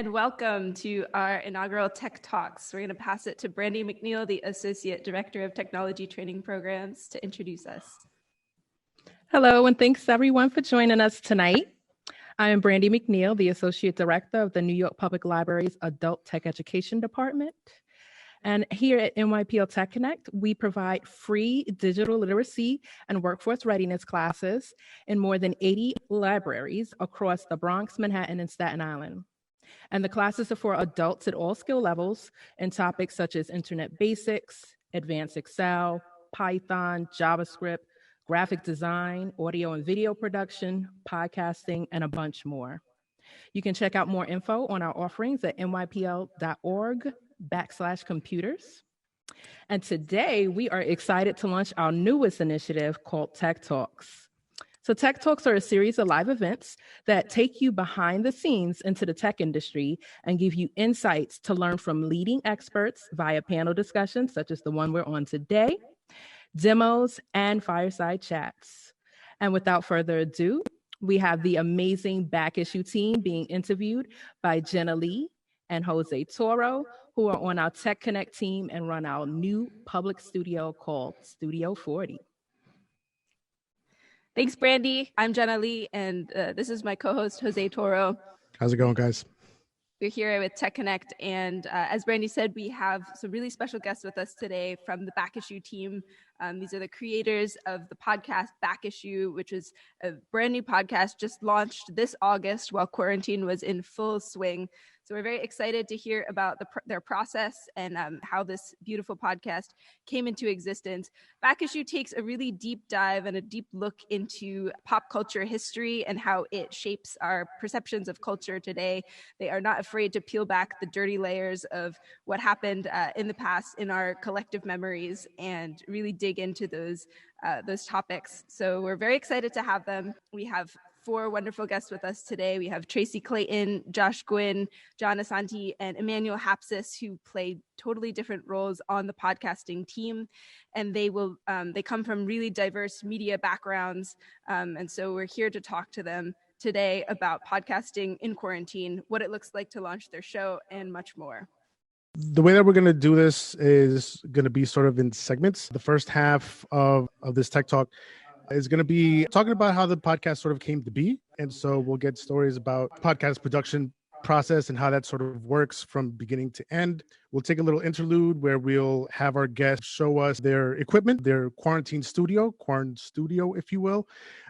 and welcome to our inaugural Tech Talks. We're going to pass it to Brandy McNeil, the Associate Director of Technology Training Programs, to introduce us. Hello, and thanks everyone for joining us tonight. I am Brandy McNeil, the Associate Director of the New York Public Library's Adult Tech Education Department. And here at NYPL TechConnect, we provide free digital literacy and workforce readiness classes in more than 80 libraries across the Bronx, Manhattan, and Staten Island. And the classes are for adults at all skill levels in topics such as Internet Basics, Advanced Excel, Python, JavaScript, graphic design, audio and video production, podcasting, and a bunch more. You can check out more info on our offerings at nypl.org/computers. And today we are excited to launch our newest initiative called Tech Talks. So Tech Talks are a series of live events that take you behind the scenes into the tech industry and give you insights to learn from leading experts via panel discussions such as the one we're on today, demos, and fireside chats. And without further ado, we have the amazing back issue team being interviewed by Jenna Lee and Jose Toro, who are on our TechConnect team and run our new public studio called Studio 40. Thanks, Brandy. I'm Jenna Lee, and this is my co-host, Jose Toro. How's it going, guys? We're here with TechConnect, and as Brandy said, we have some really special guests with us today from the Back Issue team. These are the creators of the podcast Back Issue, which is a brand new podcast just launched this August while quarantine was in full swing. So we're very excited to hear about their process and how this beautiful podcast came into existence. Back Issue takes a really deep dive and a deep look into pop culture history and how it shapes our perceptions of culture today. They are not afraid to peel back the dirty layers of what happened in the past in our collective memories and really dig into those topics. So we're very excited to have them. We have 4 wonderful guests with us today. We have Tracy, Clayton, Josh Gwynn, John Asante, and Emmanuel Hapsis, who play totally different roles on the podcasting team. And they come from really diverse media backgrounds. And so we're here to talk to them today about podcasting in quarantine, what it looks like to launch their show, and much more. The way that we're going to do this is going to be sort of in segments. The first half of this Tech Talk is going to be talking about how the podcast sort of came to be. And so we'll get stories about podcast production process and how that sort of works from beginning to end. We'll take a little interlude where we'll have our guests show us their equipment, their quarantine studio, if you will.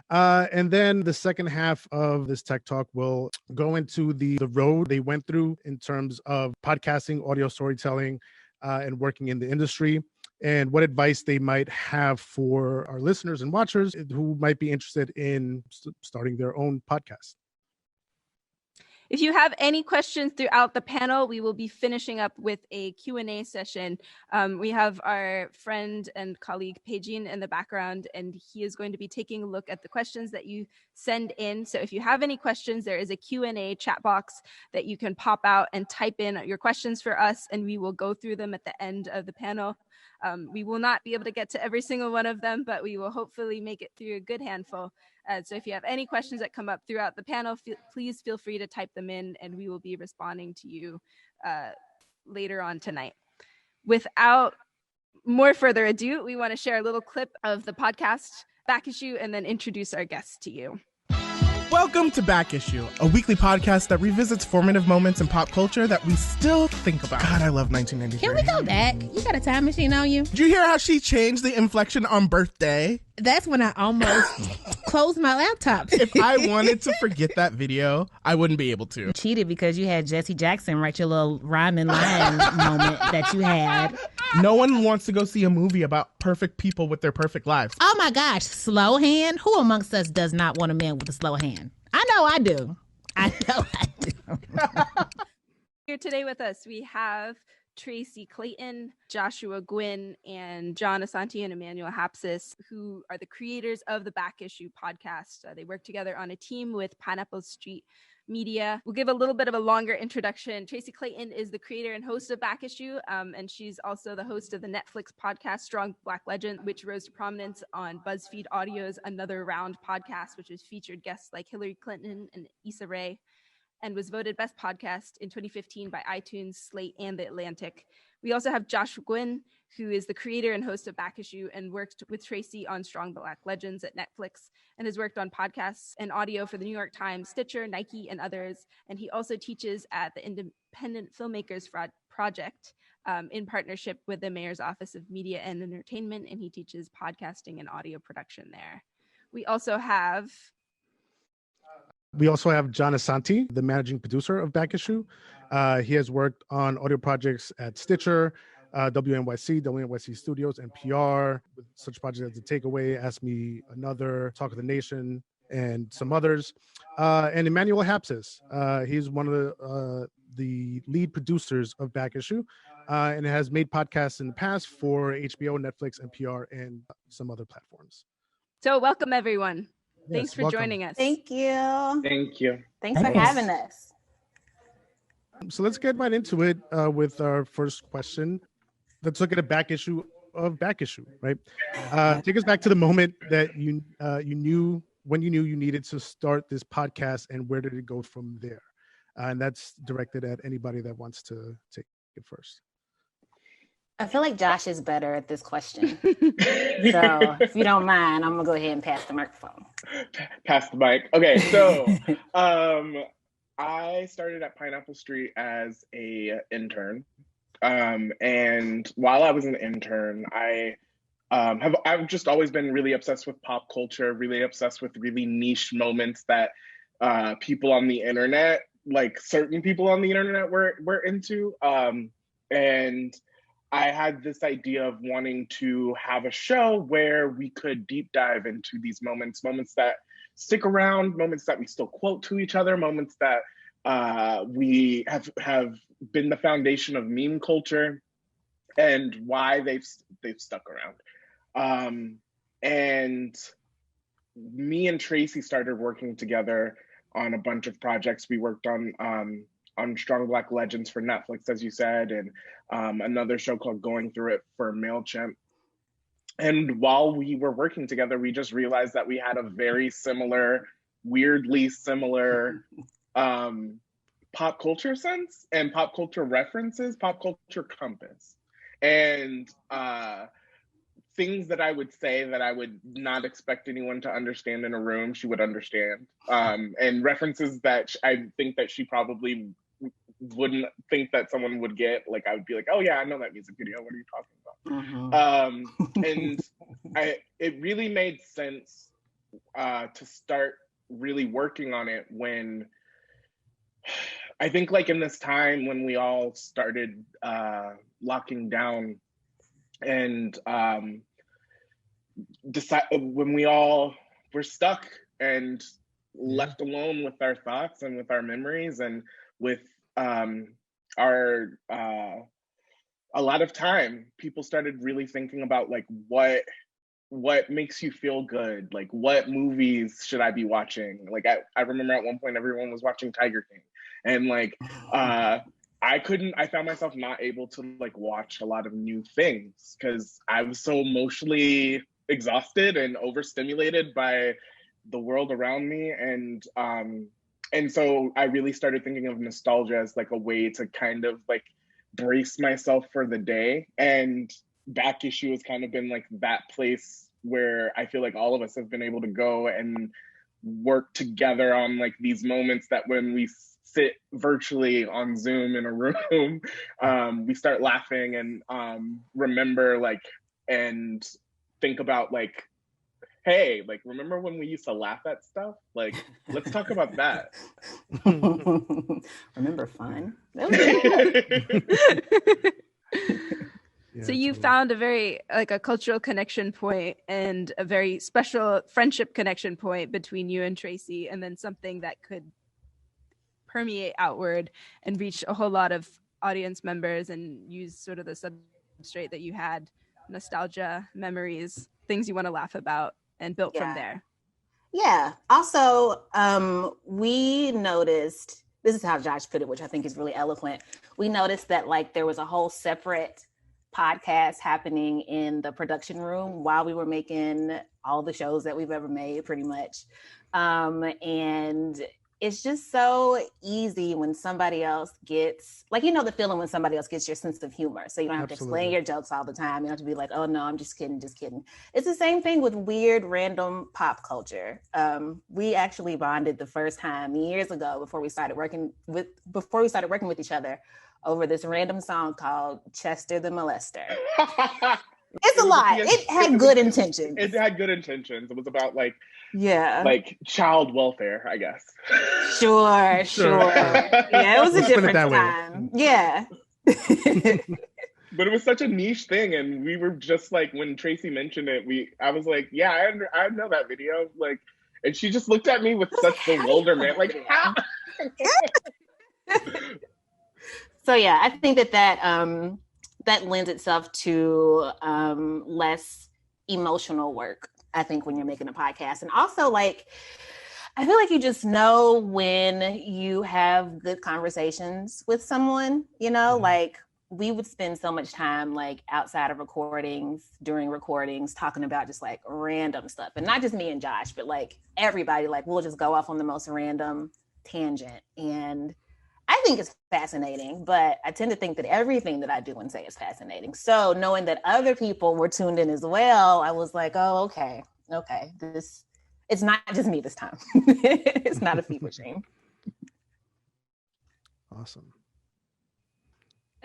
And then the second half of this Tech Talk will go into the road they went through in terms of podcasting, audio storytelling, and working in the industry, and what advice they might have for our listeners and watchers who might be interested in starting their own podcast. If you have any questions throughout the panel, we will be finishing up with a Q&A session. We have our friend and colleague Pejin in the background, and he is going to be taking a look at the questions that you send in. So if you have any questions, there is a Q&A chat box that you can pop out and type in your questions for us, and we will go through them at the end of the panel. We will not be able to get to every single one of them, but we will hopefully make it through a good handful. So if you have any questions that come up throughout the panel, please feel free to type them in, and we will be responding to you later on tonight. Without more further ado, we want to share a little clip of the podcast Back Issue and then introduce our guests to you. Welcome to Back Issue, a weekly podcast that revisits formative moments in pop culture that we still think about. God, I love 1993. Can we go back? You got a time machine on you? Did you hear how she changed the inflection on birthday? That's when I almost closed my laptop. If I wanted to forget that video, I wouldn't be able to. Cheated because you had Jesse Jackson write your little rhyming line moment that you had. No one wants to go see a movie about perfect people with their perfect lives. Oh my gosh, slow hand? Who amongst us does not want a man with a slow hand? I know I do. Here today with us, we have Tracy, Clayton, Joshua Gwynn, and John Asante and Emmanuel Hapsis, who are the creators of the Back Issue podcast. They work together on a team with Pineapple Street Media. We'll give a little bit of a longer introduction. Tracy Clayton is the creator and host of Back Issue, and she's also the host of the Netflix podcast Strong Black Legend, which rose to prominence on BuzzFeed Audio's Another Round podcast, which has featured guests like Hillary Clinton and Issa Rae. and was voted Best Podcast in 2015 by iTunes, Slate, and The Atlantic. We also have Josh Gwynn, who is the creator and host of Back Issue and worked with Tracy on Strong Black Legends at Netflix, and has worked on podcasts and audio for the New York Times, Stitcher, Nike, and others. And he also teaches at the Independent Filmmakers Project in partnership with the Mayor's Office of Media and Entertainment, and he teaches podcasting and audio production there. We also have John Asante, the managing producer of Back Issue. He has worked on audio projects at Stitcher, WNYC Studios, and PR, with such projects as The Takeaway, Ask Me Another, Talk of the Nation, and some others. And Emmanuel Hapsis. He's one of the lead producers of Back Issue, and has made podcasts in the past for HBO, Netflix, NPR, and some other platforms. So welcome, everyone. Yes, Thanks for welcome. joining us. Thank you. Thank you. Thanks for having us. So let's get right into it with our first question. Let's look at a back issue of Back Issue, right? Take us back to the moment that you knew you needed to start this podcast, and where did it go from there? And that's directed at anybody that wants to take it first. I feel like Josh is better at this question. So if you don't mind, I'm gonna go ahead and pass the microphone. Pass the mic. Okay, so I started at Pineapple Street as a intern. And while I was an intern, I've just always been really obsessed with pop culture, really obsessed with really niche moments that people on the internet, like certain people on the internet were into. And I had this idea of wanting to have a show where we could deep dive into these moments that stick around, moments that we still quote to each other, moments that we have been the foundation of meme culture, and why they've stuck around. And me and Tracy started working together on a bunch of projects. We worked on Strong Black Legends for Netflix, as you said, and another show called Going Through It for MailChimp. And while we were working together, we just realized that we had a very similar, weirdly similar pop culture sense and pop culture references, pop culture compass. And things that I would say that I would not expect anyone to understand in a room, she would understand. And references that I think that she probably wouldn't think that someone would get. Like, I would be like, oh yeah, I know that music video. What are you talking about? Mm-hmm. And it really made sense to start really working on it when I think, like, in this time when we all started locking down and when we all were stuck and left alone with our thoughts and with our memories and with our a lot of time, people started really thinking about, like, what makes you feel good? Like, what movies should I be watching? Like, I remember at one point everyone was watching Tiger King, and like I found myself not able to, like, watch a lot of new things because I was so emotionally exhausted and overstimulated by the world around me. And so I really started thinking of nostalgia as, like, a way to kind of, like, brace myself for the day. And Back Issue has kind of been, like, that place where I feel like all of us have been able to go and work together on, like, these moments that when we sit virtually on Zoom in a room, we start laughing and remember, like, and think about, like, hey, like, remember when we used to laugh at stuff? Like, let's talk about that. Remember fun? That was good. So you found a very, like, a cultural connection point and a very special friendship connection point between you and Tracy, and then something that could permeate outward and reach a whole lot of audience members and use sort of the substrate that you had, nostalgia, memories, things you want to laugh about, and built from there. Yeah. Also, we noticed, this is how Josh put it, which I think is really eloquent. We noticed that, like, there was a whole separate podcast happening in the production room while we were making all the shows that we've ever made, pretty much. And it's just so easy when somebody else gets, like, the feeling when somebody else gets your sense of humor. So you don't have to explain your jokes all the time. You don't have to be like, oh no, I'm just kidding, just kidding. It's the same thing with weird, random pop culture. We actually bonded the first time years ago before we started working with each other over this random song called Chester the Molester. It's a lot. It had good intentions. It had good intentions. It was about like child welfare, I guess. Sure. Yeah, it was a different time. Yeah. But it was such a niche thing, and we were just like, when Tracy mentioned it, I was like, yeah, I know that video. Like, and she just looked at me with such bewilderment, like, how? So yeah, I think that lends itself to less emotional work, I think, when you're making a podcast. And also, like, I feel like you just know when you have good conversations with someone, like we would spend so much time like outside of recordings, during recordings, talking about just like random stuff. And not just me and Josh, but like everybody, like we'll just go off on the most random tangent. And I think it's fascinating, but I tend to think that everything that I do and say is fascinating. So knowing that other people were tuned in as well, I was like, oh, okay. It's not just me this time. It's not a fever dream. Awesome.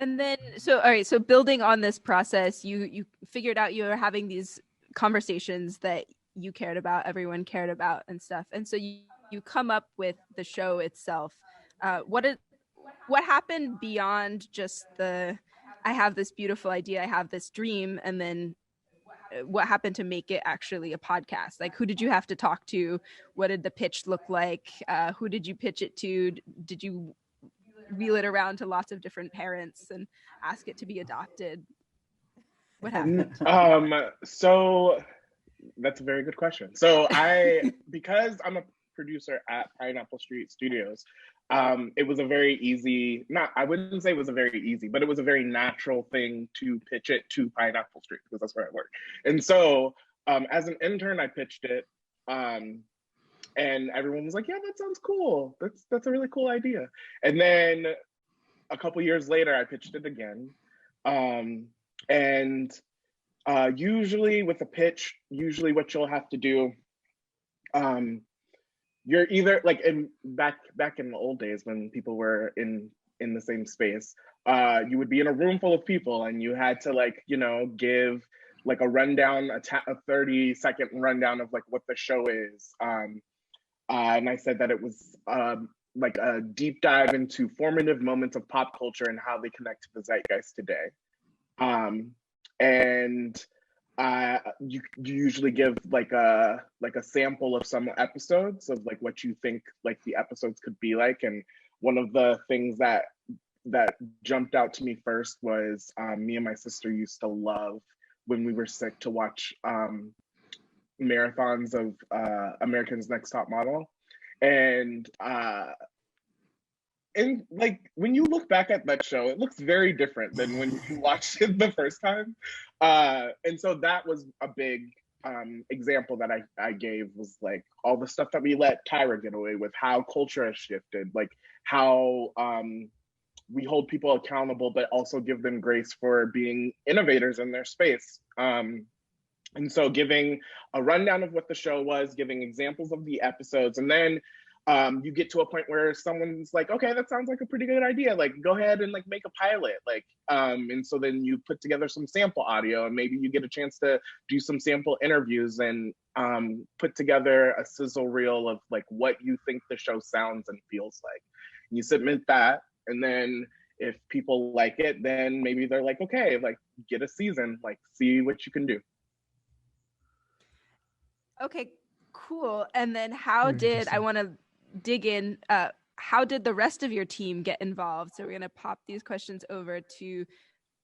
And then, all right, so building on this process, you figured out you were having these conversations that you cared about, everyone cared about and stuff. And so you come up with the show itself. What happened beyond just I have this beautiful idea, I have this dream, and then what happened to make it actually a podcast? Like, who did you have to talk to? What did the pitch look like? Who did you pitch it to? Did you wheel it around to lots of different parents and ask it to be adopted? What happened? So that's a very good question. So because I'm a producer at Pineapple Street Studios, it was a very easy, I wouldn't say it was a very easy, but it was a very natural thing to pitch it to Pineapple Street because that's where I work. And so as an intern, I pitched it, and everyone was like, yeah, that sounds cool. That's a really cool idea. And then a couple years later, I pitched it again. And usually with a pitch, what you'll have to do, you're either like back in the old days when people were in the same space, you would be in a room full of people and you had to like, give like a rundown, a 30-second rundown of like what the show is. And I said that it was like a deep dive into formative moments of pop culture and how they connect to the zeitgeist today. And you usually give like a sample of some episodes of like what you think like the episodes could be like. And one of the things that jumped out to me first was me and my sister used to love when we were sick to watch marathons of America's Next Top Model. And like when you look back at that show, it looks very different than when you watched it the first time. And so that was a big example that I gave, was like all the stuff that we let Tyra get away with, how culture has shifted, like how we hold people accountable, but also give them grace for being innovators in their space. And so giving a rundown of what the show was, giving examples of the episodes, and then you get to a point where someone's like, okay, that sounds like a pretty good idea. Like, go ahead and like make a pilot. Like, and so then you put together some sample audio, and maybe you get a chance to do some sample interviews and put together a sizzle reel of like what you think the show sounds and feels like. And you submit that, and then if people like it, then maybe they're like, okay, like get a season, like see what you can do. Okay, cool. And then how did, I want to dig in, how did the rest of your team get involved? So we're going to pop these questions over to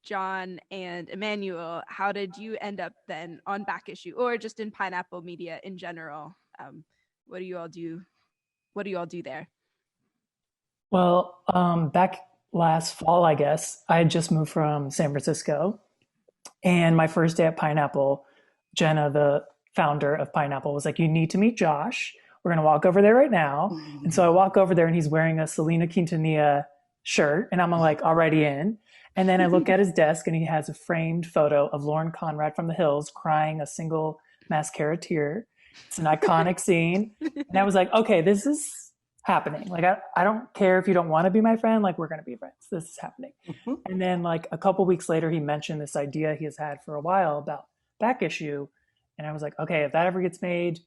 John and Emmanuel. How did you end up then on Back Issue, or just in Pineapple Media in general? What do you all do? What do you all do there? Well, back last fall, I guess, I had just moved from San Francisco, and my first day at Pineapple, Jenna, the founder of Pineapple, was like, you need to meet Josh. we're going to walk over there right now. And so I walk over there and he's wearing a Selena Quintanilla shirt and I'm like already in. And then I look at his desk and he has a framed photo of Lauren Conrad from The Hills crying a single mascara tear. It's an iconic scene. And I was like, okay, this is happening. Like, I don't care if you don't want to be my friend. Like, we're going to be friends. This is happening. And then like a couple weeks later, he mentioned this idea he has had for a while about Back Issue. And I was like, okay, if that ever gets made,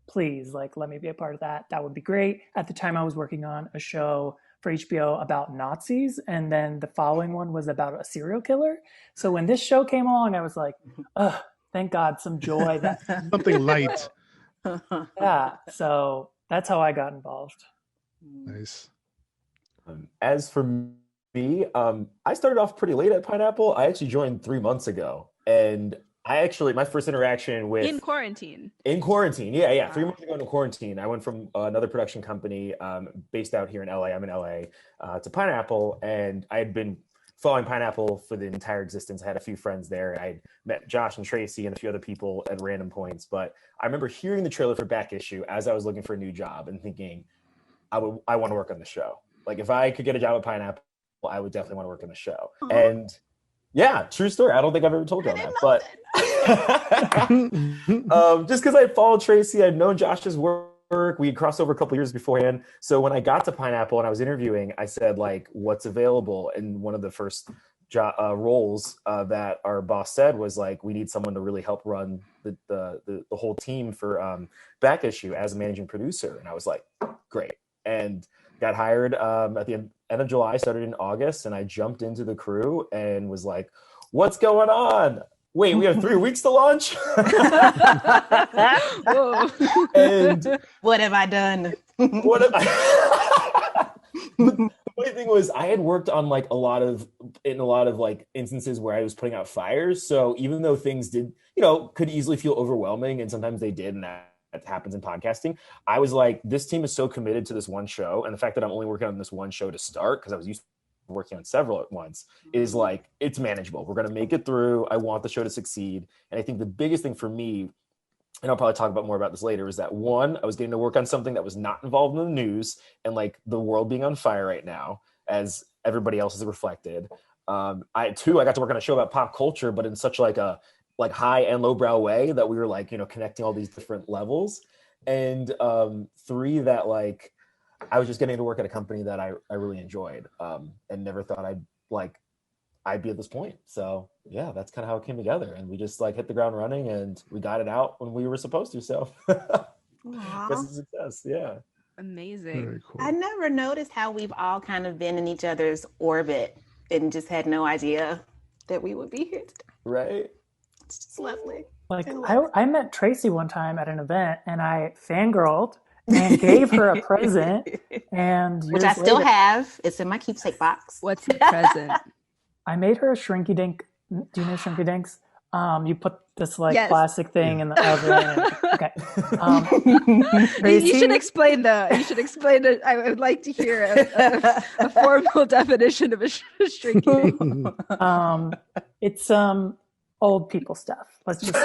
please, like, let me be a part of that. That would be great. At the time I was working on a show for HBO about Nazis. And then the following one was about a serial killer. So when this show came along, I was like, oh, thank God, some joy. Something light. Yeah. So that's how I got involved. Nice. As for me, I started off pretty late at Pineapple. I actually joined 3 months ago. And my first interaction with... In quarantine. Yeah. 3 months ago in quarantine, I went from another production company based out here in LA. I'm in LA, to Pineapple. And I had been following Pineapple for the entire existence. I had a few friends there. I met Josh and Tracy and a few other people at random points. But I remember hearing the trailer for Back Issue as I was looking for a new job and thinking, I want to work on the show. Like, if I could get a job at Pineapple, I would definitely want to work on the show. Aww. And yeah, true story. I don't think I've ever told you that, but just because I followed Tracy, I'd known Josh's work. We had crossed over a couple years beforehand. So when I got to Pineapple and I was interviewing, I said, like, what's available? And one of the first roles that our boss said was, like, we need someone to really help run the whole team for Back Issue as a managing producer. And I was like, great. And got hired at the end of July, started in August, and I jumped into the crew and was like, what's going on? Wait, we have 3 weeks to launch? And what have I done? The funny thing was, I had worked on like a lot of like instances where I was putting out fires. So even though things did, could easily feel overwhelming, and sometimes they did, and that happens in podcasting, I was like, this team is so committed to this one show, and the fact that I'm only working on this one show to start, because I was used to working on several at once, is like, it's manageable. We're going to make it through. I want the show to succeed. And I think the biggest thing for me, and I'll probably talk more about this later, is that one, I was getting to work on something that was not involved in the news and like the world being on fire right now, as everybody else is reflected. I got to work on a show about pop culture, but in such like a high and lowbrow way that we were like, connecting all these different levels. And 3, that like, I was just getting to work at a company that I really enjoyed, and never thought I'd be at this point. So yeah, that's kind of how it came together. And we just like hit the ground running, and we got it out when we were supposed to. So that's a success. Yeah. Amazing. Very cool. I never noticed how we've all kind of been in each other's orbit and just had no idea that we would be here today. Right. It's just lovely. Like I met Tracy one time at an event, and I fangirled and gave her a present, and which I still have. It's in my keepsake box. What's the present? I made her a shrinky dink. Do you know shrinky dinks? You put this plastic thing in the oven. Okay. You should explain it. I would like to hear a formal definition of a shrinky dink. It's old people stuff. Let's just say.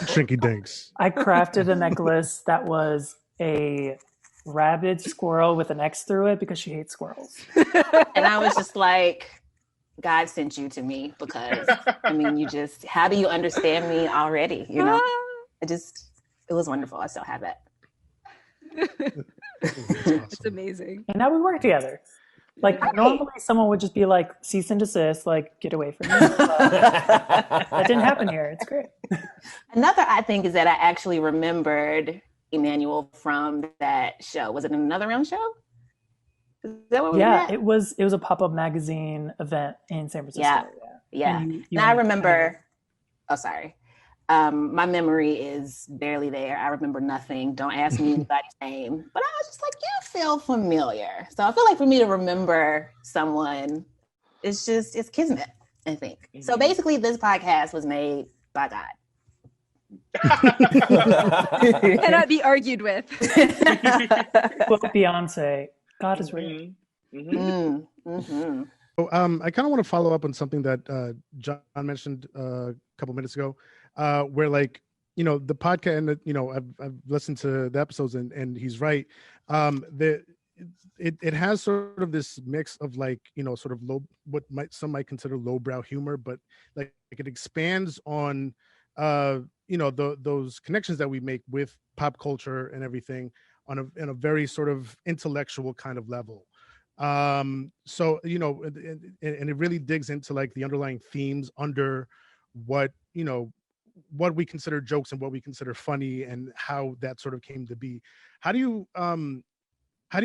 Shrinky dinks. I crafted a necklace that was a rabid squirrel with an X through it because she hates squirrels. And I was just like, God sent you to me, because how do you understand me already? It was wonderful. I still have it. It's amazing. And now we work together. Like, normally someone would just be like, cease and desist, like, get away from me. That didn't happen here. It's great. Another odd thing is that I actually remembered Emmanuel from that show. Was it another round show? Is that what we met? It was a pop-up magazine event in San Francisco. Yeah. And I remember, sorry. My memory is barely there. I remember nothing. Don't ask me anybody's name. But I was just like, you feel familiar. So I feel like for me to remember someone, it's kismet, I think. Mm-hmm. So basically this podcast was made by God. Cannot be argued with. Well, Beyonce, God is real. Mm-hmm. Mm-hmm. So, I kind of want to follow up on something that John mentioned a couple minutes ago, where like, the podcast, and I've listened to the episodes, and he's right. It has sort of this mix of like, sort of some might consider lowbrow humor, but like it expands on those connections that we make with pop culture and everything in a very sort of intellectual kind of level. So and it really digs into like the underlying themes under what we consider jokes and what we consider funny, and how that sort of came to be. How do you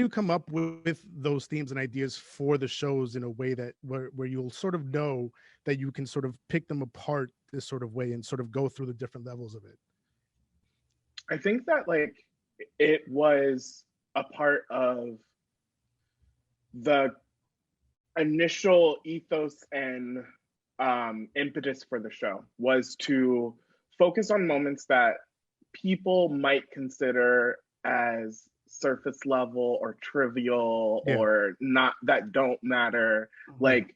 come up with those themes and ideas for the shows in a way that where you'll sort of know that you can sort of pick them apart this sort of way and sort of go through the different levels of it? I think that like it was a part of the initial ethos and impetus for the show was to focus on moments that people might consider as surface level or trivial, or not, that don't matter, like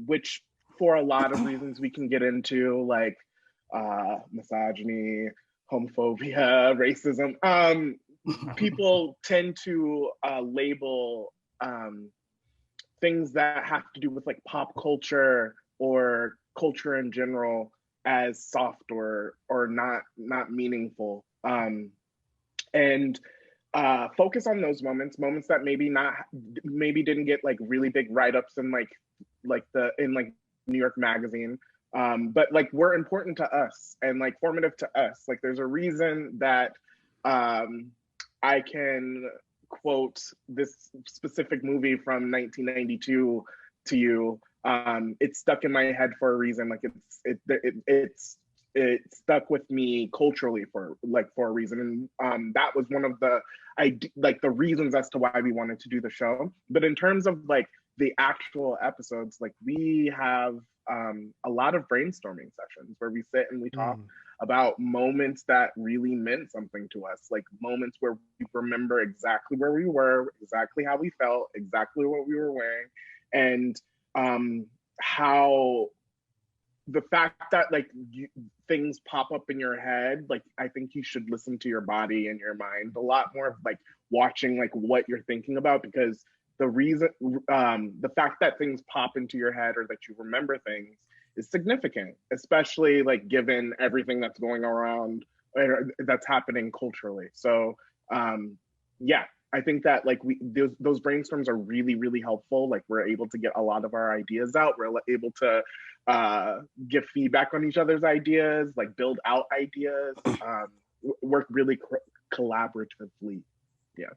which for a lot of reasons we can get into, like misogyny, homophobia, racism. People tend to label things that have to do with like pop culture or culture in general as soft or not meaningful, and focus on those moments that maybe didn't get like really big write-ups in like New York Magazine, but like were important to us and like formative to us. Like there's a reason that I can quote this specific movie from 1992 to you. It's stuck in my head for a reason. Like it stuck with me culturally for a reason, and that was one of the reasons as to why we wanted to do the show. But in terms of like the actual episodes, like we have a lot of brainstorming sessions where we sit and we talk about moments that really meant something to us, like moments where we remember exactly where we were, exactly how we felt, exactly what we were wearing, and how the fact that like things pop up in your head, like I think you should listen to your body and your mind a lot more of like watching like what you're thinking about, because the fact that things pop into your head or that you remember things is significant, especially like given everything that's going around or that's happening culturally. So yeah, I think that like those brainstorms are really, really helpful. Like we're able to get a lot of our ideas out. We're able to give feedback on each other's ideas, like build out ideas, work really collaboratively. Yeah.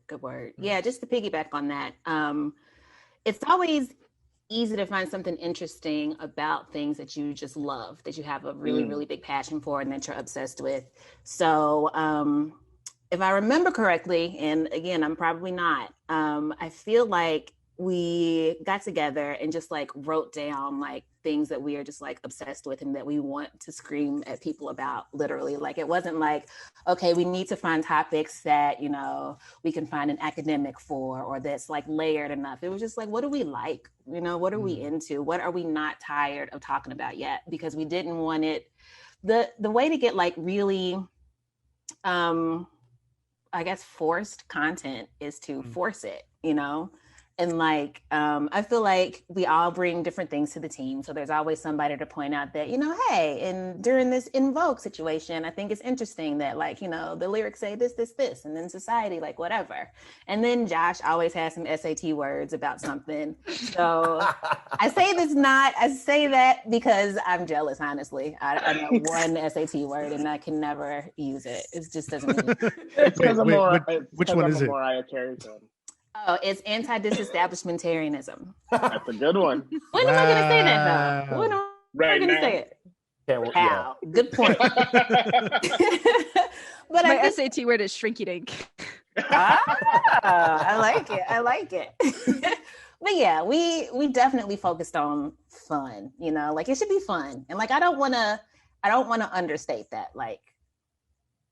Good word. Yeah, just to piggyback on that, it's always easy to find something interesting about things that you just love, that you have a really, really big passion for and that you're obsessed with. So if I remember correctly, and again, I'm probably not, I feel like we got together and just like wrote down like things that we are just like obsessed with and that we want to scream at people about, literally. Like it wasn't like, okay, we need to find topics that, we can find an academic for, or that's like layered enough. It was just like, what do we like? What are we into? What are we not tired of talking about yet? Because we didn't want it. The way to get like really, I guess, forced content is to force it, And like, I feel like we all bring different things to the team. So there's always somebody to point out that, hey, and during this In Vogue situation, I think it's interesting that like, the lyrics say this, and then society, like whatever. And then Josh always has some SAT words about something. So I say that because I'm jealous, honestly. I know one SAT word and I can never use it. It just doesn't mean it's because which one is it? Mariah Carey song. Oh, it's anti-disestablishmentarianism. That's a good one. When am I going to say that, though? When am I going to say it? Wow, good point. But my SAT word is shrinky dink. I like it. But yeah, we definitely focused on fun. Like it should be fun, and like I don't want to understate that. Like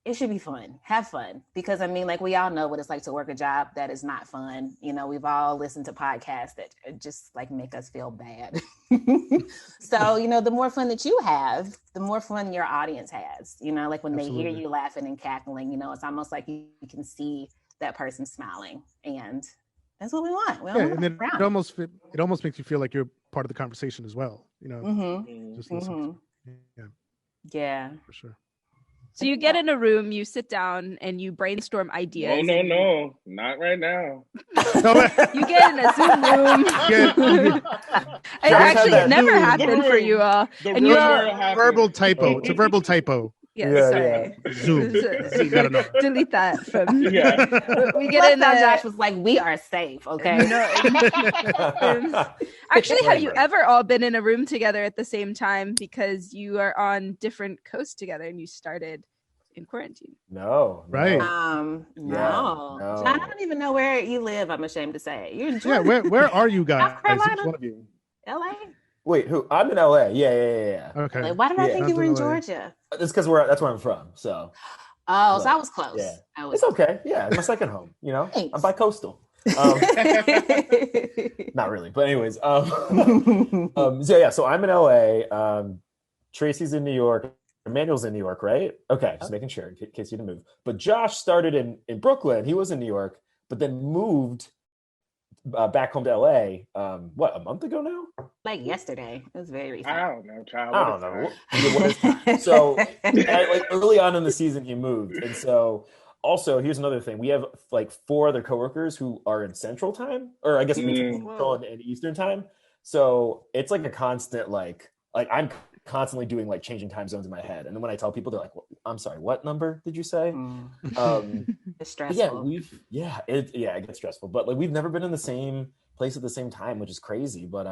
it should be fun. Have fun. Because I mean, like, we all know what it's like to work a job that is not fun. You know, we've all listened to podcasts that just like make us feel bad. So, you know, the more fun that you have, the more fun your audience has. You know, like when Absolutely. they hear you laughing and cackling, you know, it's almost like you can see that person smiling. And that's what we want. We Yeah, and then it almost makes you feel like you're part of the conversation as well. You know, just listen. Yeah, for sure. So you get in a room, you sit down, and you brainstorm ideas. Oh, no, not right now. You get in a Zoom room. It never happened for you all. And you verbal typo. It's a verbal typo. Yeah, sorry. Zoom. Delete that from. Yeah. We get in there. Josh was like, "We are safe, okay?" Actually, have you ever all been in a room together at the same time because you are on different coasts together and you started in quarantine? No. Right. No. John, I don't even know where you live. I'm ashamed to say. You're in Georgia. Yeah. Where are you guys? North Carolina? Each one of you. LA. Wait, who? I'm in LA. Yeah. Okay. LA. Why did I think you were in Georgia? It's because that's where I'm from. So. Oh, so I was close. Yeah. It's okay. Yeah, it's my second home. You know, Thanks. I'm bi-coastal. Not really, but anyways. So I'm in LA. Tracy's in New York. Emmanuel's in New York, right? Okay, just making sure in case you didn't move. But Josh started in Brooklyn. He was in New York, but then moved back home to LA. A month ago now? Like yesterday. It was very recent. I don't know, child. I don't know. What is time? So, like early on in the season, he moved, and so also here's another thing: we have like 4 other coworkers who are in Central Time, or I guess Central and Eastern Time. So it's like a constant like I'm constantly doing like changing time zones in my head, and then when I tell people, they're like, well, "I'm sorry, what number did you say?" It's stressful. It gets stressful, but like we've never been in the same place at the same time, which is crazy. But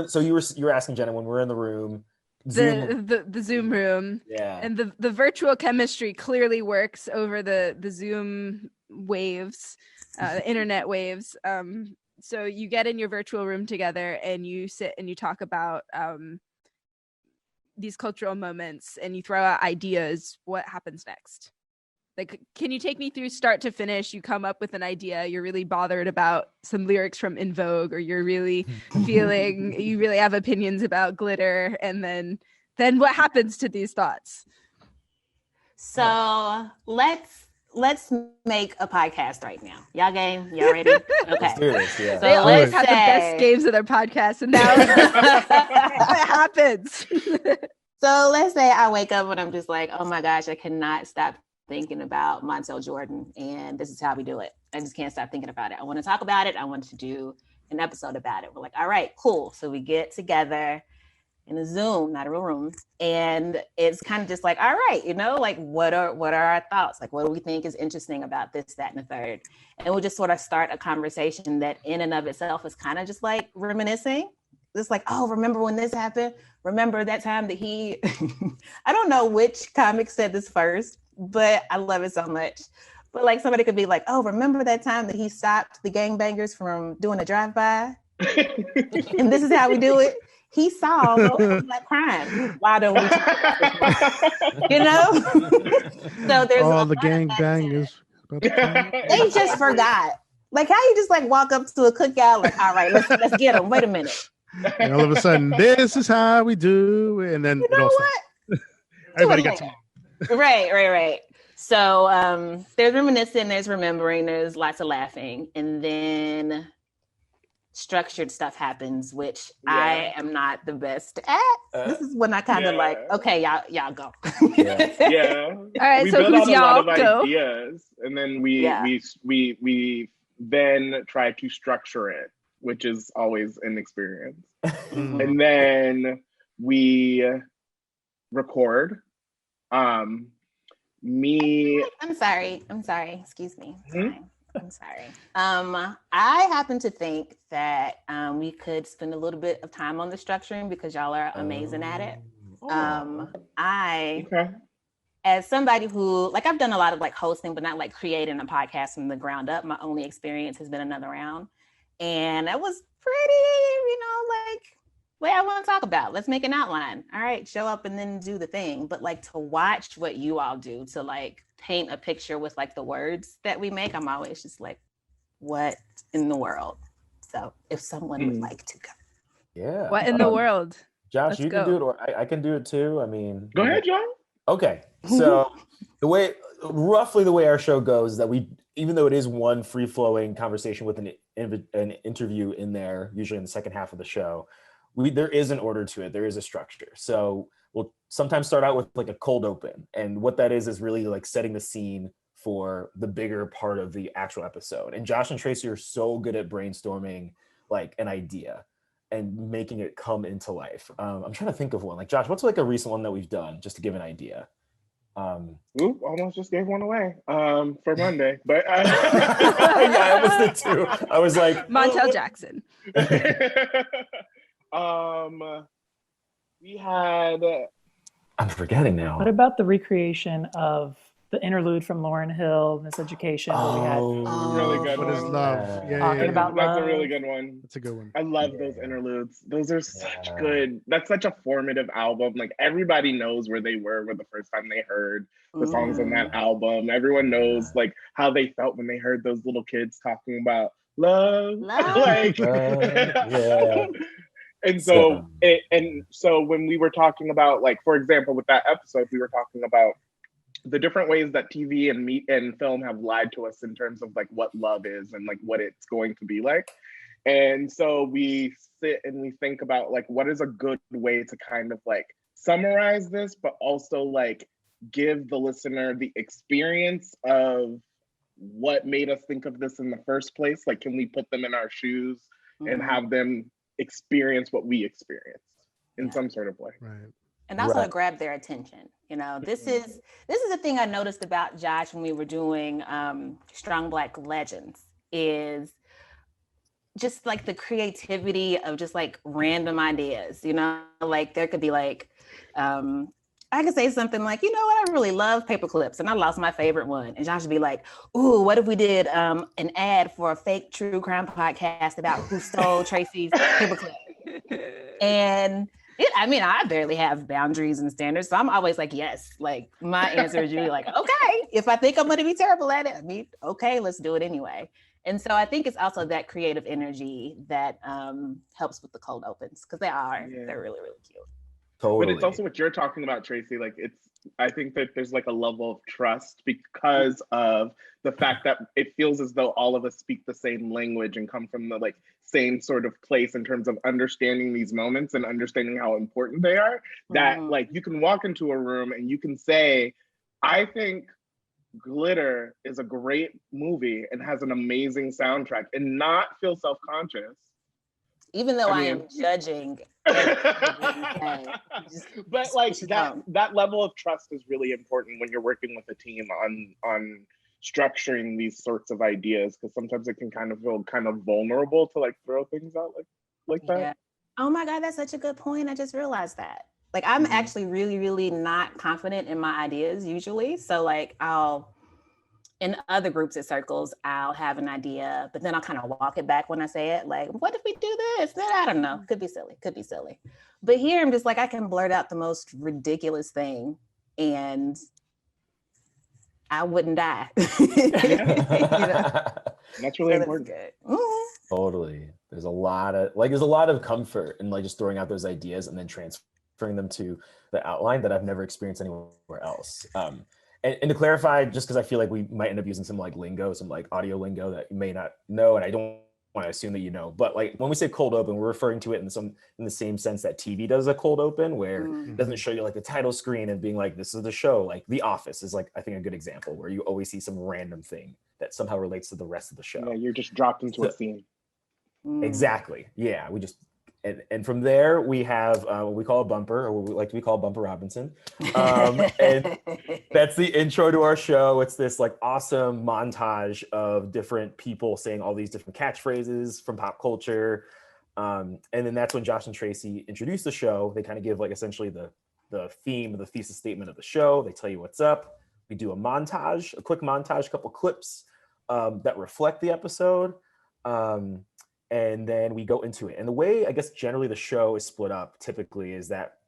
so you were asking Jenna when we're in the room, the Zoom room, and the virtual chemistry clearly works over the Zoom waves, the internet waves. So you get in your virtual room together and you sit and you talk about these cultural moments and you throw out ideas. What happens next? Like, can you take me through start to finish? You come up with an idea, you're really bothered about some lyrics from In Vogue, or you're really feeling, you really have opinions about glitter, and then what happens to these thoughts? So let's make a podcast right now. Y'all game? Y'all ready? Okay. Let's do this, yeah. They always have the best games of their podcast, and now what happens? So let's say I wake up and I'm just like, oh my gosh, I cannot stop thinking about Montel Jordan, and this is how we do it. I just can't stop thinking about it. I want to talk about it. I want to do an episode about it. We're like, all right, cool. So we get together in a Zoom, not a real room, and it's kind of just like, all right, you know, like what are our thoughts? Like, what do we think is interesting about this, that, and the third? And we'll just sort of start a conversation that in and of itself is kind of just like reminiscing. It's like, oh, remember when this happened? Remember that time that he, I don't know which comic said this first, but I love it so much. But like somebody could be like, oh, remember that time that he stopped the gangbangers from doing a drive-by? And this is how we do it. He saw black crime. Why don't we? You know? So there's all the gangbangers. They just forgot. Like how you just like walk up to a cookout, like, all right, let's get them. Wait a minute. And all of a sudden, this is how we do, and then you know what? Everybody got to. Right. So there's reminiscing, there's remembering, there's lots of laughing, and then structured stuff happens, which I am not the best at. This is when I kind of like, okay, y'all go. All right, we so build who's out a y'all lot of go? ideas, and then we then try to structure it, which is always an experience. And then we record. I'm sorry. Excuse me. I'm sorry. I happen to think that we could spend a little bit of time on the structuring because y'all are amazing at it. As somebody who, like, I've done a lot of like hosting, but not like creating a podcast from the ground up. My only experience has been Another Round. And that was pretty, like what I want to talk about. Let's make an outline. All right, show up and then do the thing. But like to watch what you all do to like paint a picture with like the words that we make, I'm always just like, what in the world? So if someone would like to go. Yeah. What in the world? Josh, Let's you go. can do it, or I can do it too. I mean, Go ahead, John. Okay, so roughly the way our show goes is that we, even though it is one free-flowing conversation with an interview in there, usually in the second half of the show, there is an order to it. There is a structure. So we'll sometimes start out with like a cold open, and what that is really like setting the scene for the bigger part of the actual episode. And Josh and Tracy are so good at brainstorming like an idea and making it come into life. I'm trying to think of one. Like, Josh, what's like a recent one that we've done, just to give an idea? Oop, almost just gave one away for Monday, but yeah, I almost did too. I was like, Montel Jackson. We had. I'm forgetting now. What about the recreation of the interlude from Lauryn Hill, Miseducation? Oh, we had really good What is one. love? Yeah, Talking about That's love. a really good one. That's a good one. I love those interludes. Those are such good. That's such a formative album. Like everybody knows where they were the first time they heard the songs on that album. Everyone knows like how they felt when they heard those little kids talking about love. Like, yeah. And so, so when we were talking about, like, for example, with that episode, we were talking about the different ways that TV and film have lied to us in terms of like what love is and like what it's going to be like. And so we sit and we think about like what is a good way to kind of like summarize this, but also like give the listener the experience of what made us think of this in the first place. Like, can we put them in our shoes and have them experience what we experienced in some sort of way? Right. And also to grab their attention. You know, this is the thing I noticed about Josh when we were doing Strong Black Legends is just like the creativity of just like random ideas, you know, like there could be like, I could say something like, you know what, I really love paper clips and I lost my favorite one. And Josh would be like, ooh, what if we did an ad for a fake true crime podcast about who stole Tracy's paper clip? And I mean, I barely have boundaries and standards. So I'm always like, yes, like my answer is usually like, okay, if I think I'm going to be terrible at it, I mean, okay, let's do it anyway. And so I think it's also that creative energy that helps with the cold opens because they're really, really cute. Totally. But it's also what you're talking about, Tracy. Like I think that there's like a level of trust because of the fact that it feels as though all of us speak the same language and come from the like same sort of place in terms of understanding these moments and understanding how important they are. That like you can walk into a room and you can say, I think Glitter is a great movie and has an amazing soundtrack and not feel self-conscious. Even though I am judging. But like that level of trust is really important when you're working with a team on structuring these sorts of ideas, because sometimes it can kind of feel kind of vulnerable to like throw things out like that. Yeah. Oh my God, that's such a good point. I just realized that. Like I'm actually really, really not confident in my ideas usually. So like in other groups and circles, I'll have an idea, but then I'll kind of walk it back when I say it. Like, what if we do this? Then I don't know. Could be silly. But here I'm just like, I can blurt out the most ridiculous thing and I wouldn't die. You know? That's really important. Good. Totally. There's a lot of comfort in like just throwing out those ideas and then transferring them to the outline that I've never experienced anywhere else. And to clarify, just because I feel like we might end up using some like lingo, some like audio lingo that you may not know, and I don't want to assume that you know, but like when we say cold open, we're referring to it in the same sense that TV does a cold open, where it doesn't show you like the title screen and being like, this is the show. Like The Office is like, I think, a good example where you always see some random thing that somehow relates to the rest of the show. Yeah, you're just dropped into a scene. Exactly. Yeah, we just and from there we have what we call a bumper, or what we like to be called Bumper Robinson, and that's the intro to our show. It's this like awesome montage of different people saying all these different catchphrases from pop culture, and then that's when Josh and Tracy introduce the show. They kind of give like essentially the theme, the thesis statement of the show. They tell you what's up. We do a quick montage, couple clips that reflect the episode. and then we go into it. And the way I guess generally the show is split up typically is that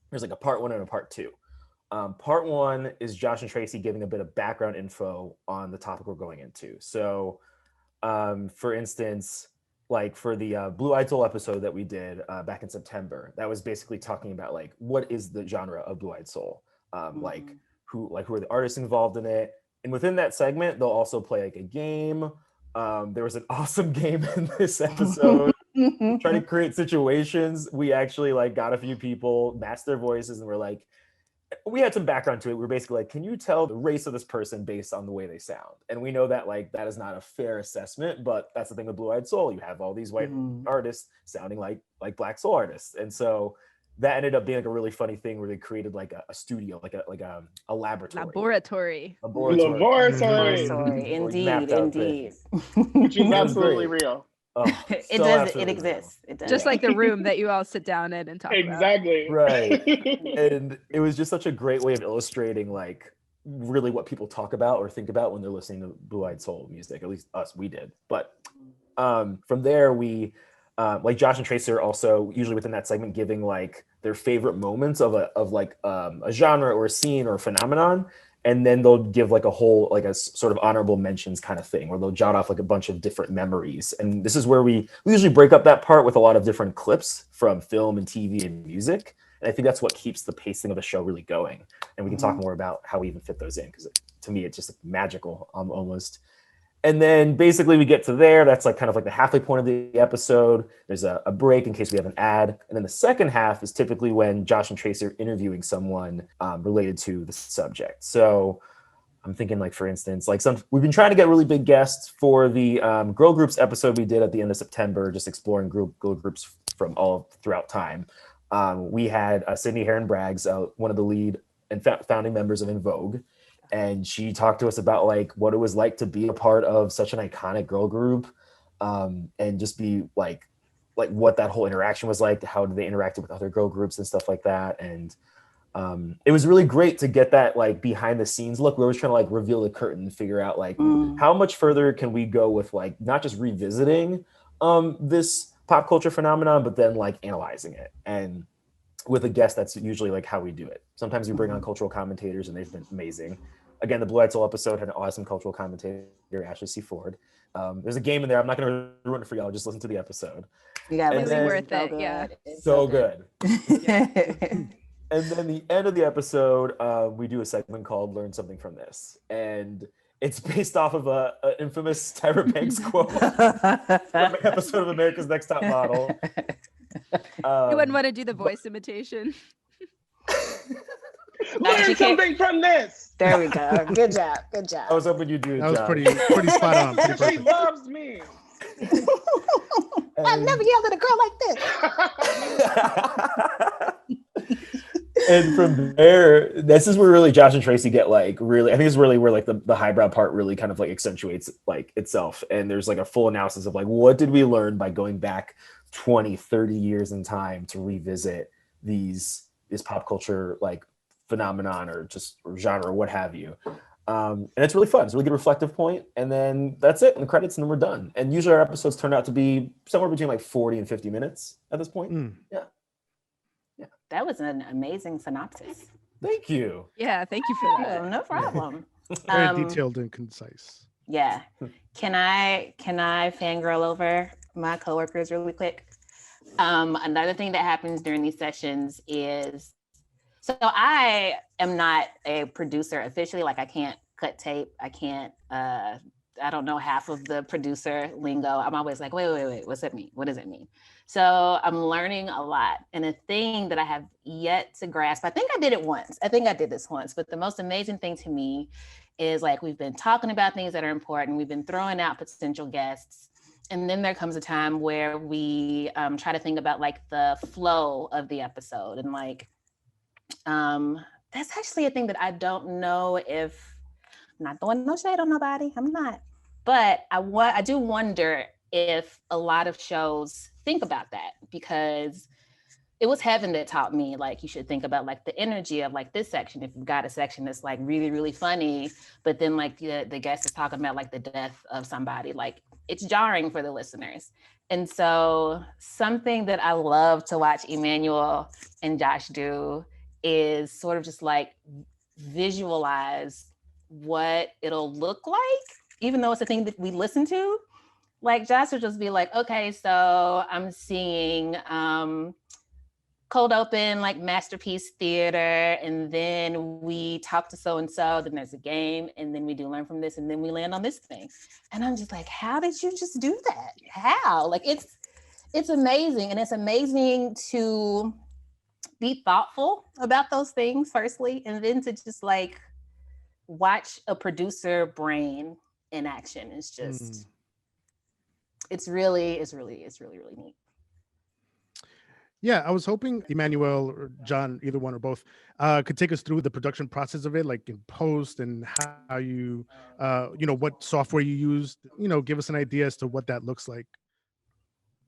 there's like a part 1 and a part 2. Part 1 is Josh and Tracy giving a bit of background info on the topic we're going into. So for instance, like for the Blue Eyed Soul episode that we did back in September, that was basically talking about like what is the genre of Blue Eyed Soul, like who are the artists involved in it, and within that segment they'll also play like a game. There was an awesome game in this episode trying to create situations. We actually like got a few people, matched their voices, and we're like, we had some background to it. We're basically like, can you tell the race of this person based on the way they sound? And we know that like that is not a fair assessment, but that's the thing with Blue Eyed Soul. You have all these white artists sounding like Black soul artists, and so that ended up being like a really funny thing where they created like a studio, like a laboratory. Indeed. Which is absolutely real. Oh, it exists. It does. Just like the room that you all sit down in and talk about. Exactly. Right. And it was just such a great way of illustrating like really what people talk about or think about when they're listening to Blue Eyed Soul music. At least we did. But from there, we like Josh and Tracy are also usually within that segment giving like their favorite moments of a genre or a scene or a phenomenon. And then they'll give like a whole, like a sort of honorable mentions kind of thing, where they'll jot off like a bunch of different memories. And this is where we usually break up that part with a lot of different clips from film and TV and music. And I think that's what keeps the pacing of the show really going. And we can talk more about how we even fit those in, because to me, it's just like magical almost. And then basically we get to there. That's like kind of like the halfway point of the episode. There's a break in case we have an ad. And then the second half is typically when Josh and Tracy are interviewing someone related to the subject. So I'm thinking like, for instance, like we've been trying to get really big guests for the girl groups episode we did at the end of September, just exploring girl groups from all throughout time. We had Sydney Heron-Braggs, one of the lead and founding members of In Vogue. And she talked to us about like what it was like to be a part of such an iconic girl group, and just be like what that whole interaction was like, how they interacted with other girl groups and stuff like that. And it was really great to get that like behind the scenes look. We were trying to like reveal the curtain and figure out like how much further can we go with like not just revisiting this pop culture phenomenon, but then like analyzing it. And with a guest, that's usually like how we do it. Sometimes we bring on cultural commentators, and they've been amazing. Again, the Blue Eyed Soul episode had an awesome cultural commentator, Ashley C. Ford. There's a game in there. I'm not going to ruin it for y'all. Just listen to the episode. Yeah, it's worth it. Yeah, so good. And then the end of the episode, we do a segment called "Learn Something from This," and it's based off of an infamous Tyra Banks quote from an episode of America's Next Top Model. You wouldn't want to do the voice imitation. Learn something from this. There we go. Good job. I was hoping you'd do it. That was pretty spot on. Pretty She loves me. I've never yelled at a girl like this. And from there, this is where really Josh and Tracy get like really, I think it's really where like the highbrow part really kind of like accentuates like itself. And there's like a full analysis of like, what did we learn by going back 20, 30 years in time to revisit this pop culture like phenomenon or genre or what have you. And it's really fun. It's a really good reflective point. And then that's it. And the credits, and then we're done. And usually our episodes turn out to be somewhere between like 40 and 50 minutes at this point. Yeah. That was an amazing synopsis. Thank you. Yeah, thank you for that. No problem. Very detailed and concise. Yeah. Can I fangirl over my coworkers really quick? Another thing that happens during these sessions is, so I am not a producer officially. Like I can't cut tape. I can't, I don't know half of the producer lingo. I'm always like, wait, what's that mean? What does it mean? So I'm learning a lot. And a thing that I have yet to grasp, I think I did it once. I think I did this once, but the most amazing thing to me is like, we've been talking about things that are important. We've been throwing out potential guests. And then there comes a time where we try to think about like the flow of the episode. And like, that's actually a thing that I don't know if, I'm not throwing no shade on nobody, I'm not. But I do wonder if a lot of shows think about that, because it was Heaven that taught me, like, you should think about like the energy of like this section. If you've got a section that's like really, really funny, but then like the guest is talking about like the death of somebody, like it's jarring for the listeners. And so something that I love to watch Emmanuel and Josh do is sort of just like visualize what it'll look like, even though it's a thing that we listen to. Like Josh would just be like, okay, so I'm seeing cold open, like Masterpiece Theater, and then we talk to so-and-so, then there's a game, and then we do learn from this, and then we land on this thing. And I'm just like, how did you just do that? How? Like, it's amazing. And it's amazing to be thoughtful about those things, firstly, and then to just like watch a producer brain in action. It's just, it's really neat. Yeah, I was hoping Emmanuel or John, either one or both, could take us through the production process of it, like in post and how you, what software you used. Give us an idea as to what that looks like.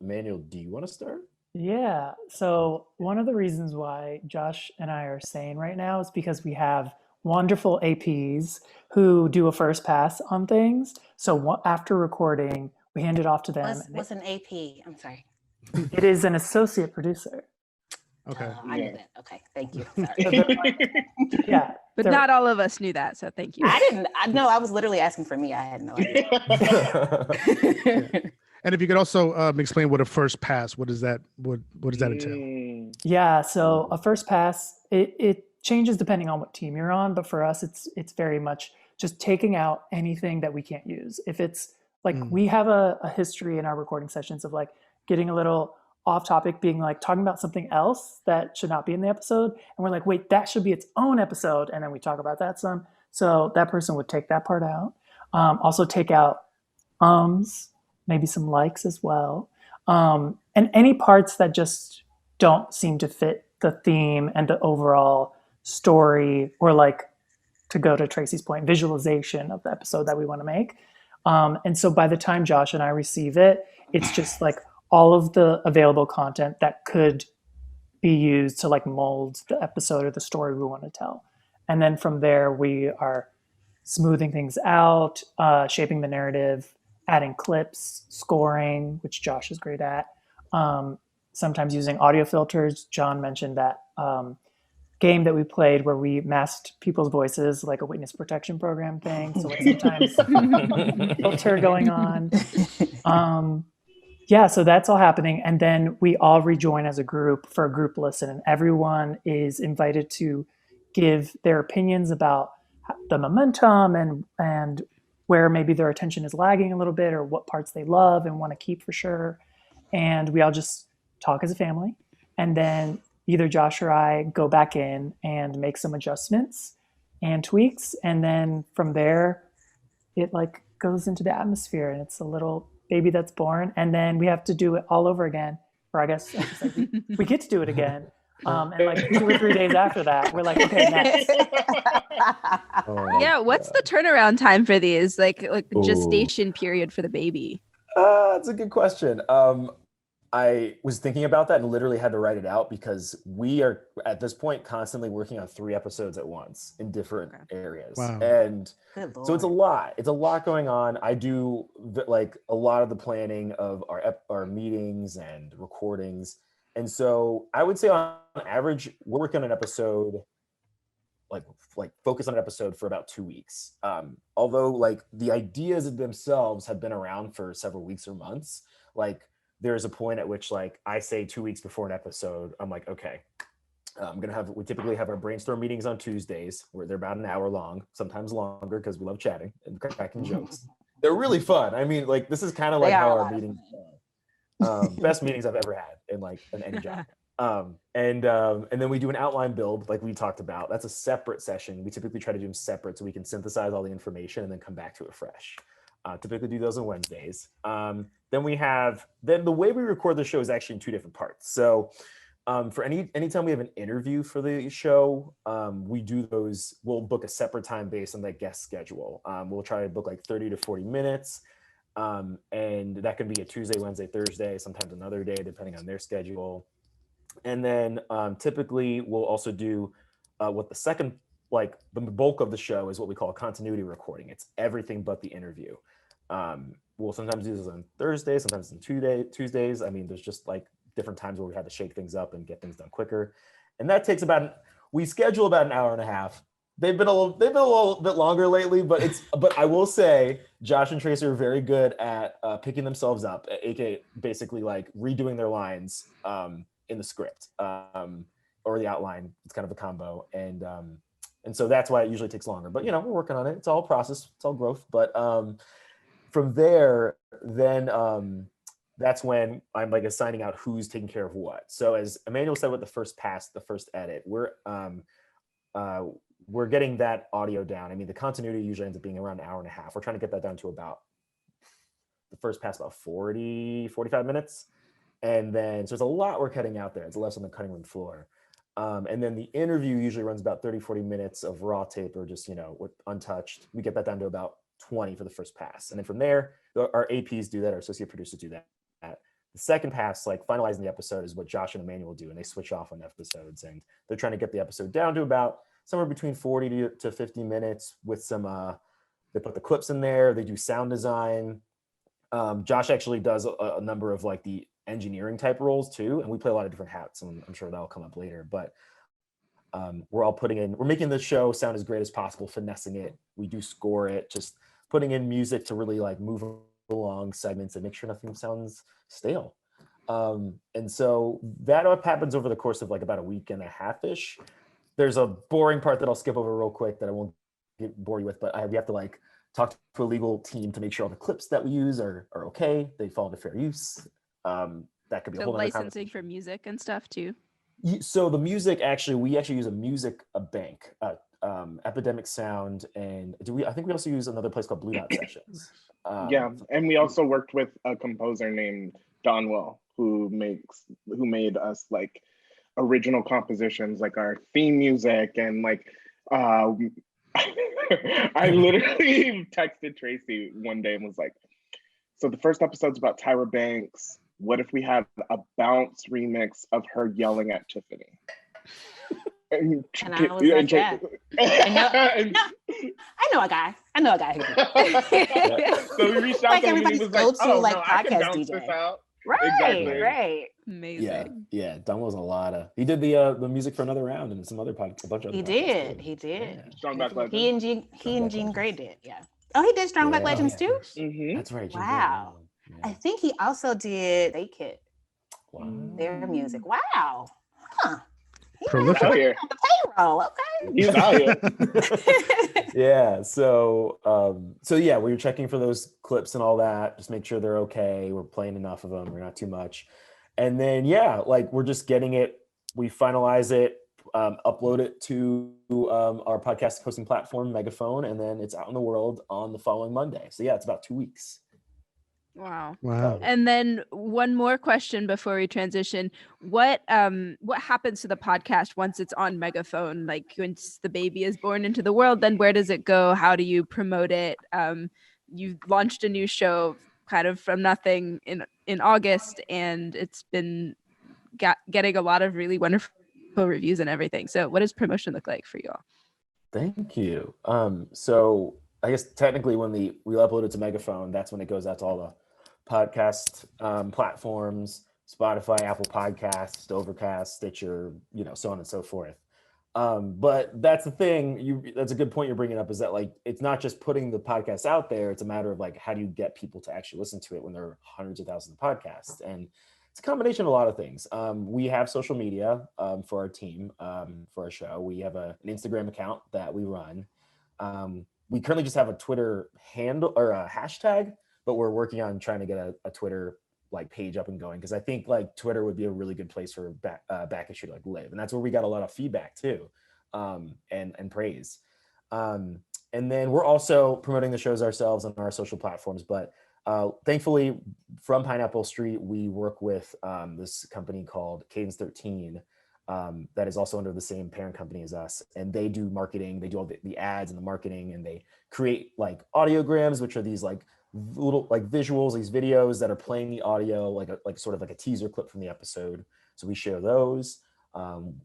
Emmanuel, do you want to start? Yeah. So one of the reasons why Josh and I are sane right now is because we have wonderful APs who do a first pass on things. So after recording, we hand it off to them. What's an AP? I'm sorry. It is an associate producer. Okay. I knew that. Okay, thank you. Sorry. Yeah. But not all of us knew that, so thank you. I didn't. No, I was literally asking for me. I had no idea. Yeah. And if you could also explain what a first pass, what does that entail? Yeah, so a first pass, it changes depending on what team you're on, but for us, it's very much just taking out anything that we can't use. If it's like we have a history in our recording sessions of like getting a little off topic, being like talking about something else that should not be in the episode, and we're like, wait, that should be its own episode, and then we talk about that some. So that person would take that part out. Also take out maybe some likes as well, and any parts that just don't seem to fit the theme and the overall story, or like, to go to Tracy's point, visualization of the episode that we want to make. And so by the time Josh and I receive it, it's just like all of the available content that could be used to like mold the episode or the story we want to tell. And then from there, we are smoothing things out, shaping the narrative, adding clips, scoring, which Josh is great at. Sometimes using audio filters. John mentioned that game that we played where we masked people's voices, like a witness protection program thing. So like sometimes filter going on. Yeah, so that's all happening. And then we all rejoin as a group for a group listen. And everyone is invited to give their opinions about the momentum and where maybe their attention is lagging a little bit, or what parts they love and want to keep for sure. And we all just talk as a family. And then either Josh or I go back in and make some adjustments and tweaks. And then from there, it like goes into the atmosphere, and it's a little baby that's born. And then we have to do it all over again. Or I guess we get to do it again. And like 2 or 3 days after that, we're like, okay, next. Yeah, what's the turnaround time for these? Like the gestation period for the baby? That's a good question. I was thinking about that and literally had to write it out, because we are at this point constantly working on 3 episodes at once in different areas. Wow. And so it's a lot. It's a lot going on. I do like a lot of the planning of our meetings and recordings. And so I would say on average, we're working on an episode, like focus on an episode for about 2 weeks. Although like the ideas themselves have been around for several weeks or months, like there's a point at which like I say 2 weeks before an episode, I'm like, okay, we typically have our brainstorm meetings on Tuesdays, where they're about an hour long, sometimes longer, because we love chatting and cracking jokes. They're really fun. I mean, like this is kind of like how our meetings are. Best meetings I've ever had in any job. And then we do an outline build, like we talked about. That's a separate session. We typically try to do them separate so we can synthesize all the information and then come back to it fresh. Typically do those on Wednesdays. Then the way we record the show is actually in 2 different parts. So for anytime we have an interview for the show, we do those. We'll book a separate time based on that guest schedule. We'll try to book like 30 to 40 minutes. And that can be a Tuesday, Wednesday, Thursday, sometimes another day, depending on their schedule. And then typically we'll also do what the second, like the bulk of the show is what we call a continuity recording. It's everything but the interview. we'll sometimes do this on Thursdays, sometimes on Tuesdays. I mean, there's just like different times where we had to shake things up and get things done quicker. And that takes we schedule about an hour and a half. They've been a little bit longer lately, but I will say Josh and Tracy are very good at picking themselves up, aka basically like redoing their lines in the script or the outline. It's kind of a combo, and so that's why it usually takes longer. But we're working on it. It's all a process. It's all growth. But from there, then that's when I'm like assigning out who's taking care of what. So as Emmanuel said with the first pass, the first edit, we're getting that audio down. I mean, the continuity usually ends up being around an hour and a half. We're trying to get that down to about the first pass, about 45 minutes. And then, so there's a lot we're cutting out there. It's less on the cutting room floor. And then the interview usually runs about 30-40 minutes of raw tape or just, with untouched. We get that down to about 20 for the first pass. And then from there, our APs do that, our associate producers do that. The second pass, like finalizing the episode, is what Josh and Emmanuel do, and they switch off on episodes. And they're trying to get the episode down to about somewhere between 40 to 50 minutes with some, they put the clips in there, they do sound design. Josh actually does a number of like the engineering type roles too, and we play a lot of different hats, and I'm sure that'll come up later. But we're making the show sound as great as possible, finessing it. We do score it, just putting in music to really like move along segments and make sure nothing sounds stale. And so that happens over the course of like about a week and a half-ish. There's a boring part that I'll skip over real quick that I won't bore you with, but we have to like talk to a legal team to make sure all the clips that we use are okay. They fall into fair use. That could be a whole other licensing for music and stuff too. So the music, we actually use a bank, Epidemic Sound, and I think we also use another place called Blue Dot Sessions. And we also worked with a composer named Donwell who made us like original compositions, like our theme music, and like I literally texted Tracy one day and was like, so the first episode's about Tyra Banks. What if we had a bounce remix of her yelling at Tiffany? And I was like, yeah. I know a guy who did. So we reached out like to him everybody's and he was go-to like, podcast I can bounce DJ. this out. Right, exactly. Right. Amazing. Yeah. Don was a lot of. He did the music for Another Round and some other a bunch of. He did. Yeah. Strong Back Legends. He and Jean Grey did. Yeah. Oh, he did Strong Back Legends too. Mm-hmm. That's right. Wow. Yeah. I think he also did They Kid. Wow. Their music. Wow. Huh. Prolific. On the payroll. Okay. He's out here. Yeah. So yeah, we were checking for those clips and all that. Just make sure they're okay. We're playing enough of them. We're not too much. And then like we're just getting it. We finalize it, upload it to our podcast hosting platform, Megaphone, and then it's out in the world on the following Monday. So yeah, it's about 2 weeks. Wow. And then one more question before we transition. What happens to the podcast once it's on Megaphone? Like once the baby is born into the world, then where does it go? How do you promote it? You launched a new show kind of from nothing in August, and it's been getting a lot of really wonderful reviews and everything. So what does promotion look like for you all? Thank you. So I guess technically when we upload it to Megaphone, that's when it goes out to all the podcast platforms, Spotify, Apple Podcasts, Overcast, Stitcher, so on and so forth. But that's the thing. That's a good point you're bringing up, is that like it's not just putting the podcast out there. It's a matter of like, how do you get people to actually listen to it when there are hundreds of thousands of podcasts? And it's a combination of a lot of things. We have social media for our team, for our show. We have an Instagram account that we run. We currently just have a Twitter handle or a hashtag, but we're working on trying to get a Twitter like page up and going, because I think like Twitter would be a really good place for back issue to like live, and that's where we got a lot of feedback too, and praise. And then we're also promoting the shows ourselves on our social platforms. But thankfully, from Pineapple Street, we work with this company called Cadence 13. That is also under the same parent company as us, and they do marketing. They do all the ads and the marketing, and they create like audiograms, which are these like little like visuals, these videos that are playing the audio like sort of like a teaser clip from the episode. So we share those.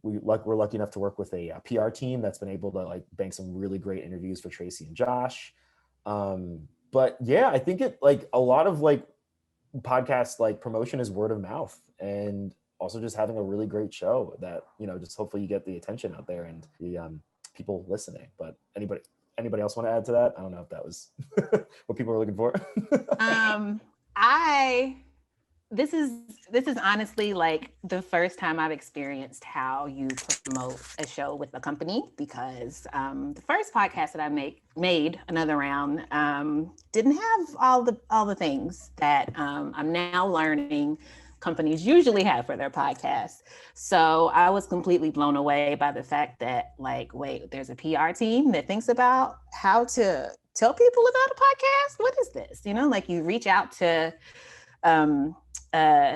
We're lucky enough to work with a PR team that's been able to like bank some really great interviews for Tracy and Josh. But yeah, I think it like a lot of like podcast like promotion is word of mouth, and also just having a really great show that, you know, just hopefully you get the attention out there and the people listening. But anybody else want to add to that? I don't know if that was what people were looking for. This is honestly like the first time I've experienced how you promote a show with a company, because the first podcast that I made Another Round didn't have all the things that I'm now learning companies usually have for their podcast. So I was completely blown away by the fact that, like, wait, there's a PR team that thinks about how to tell people about a podcast? What is this? You know, like you reach out to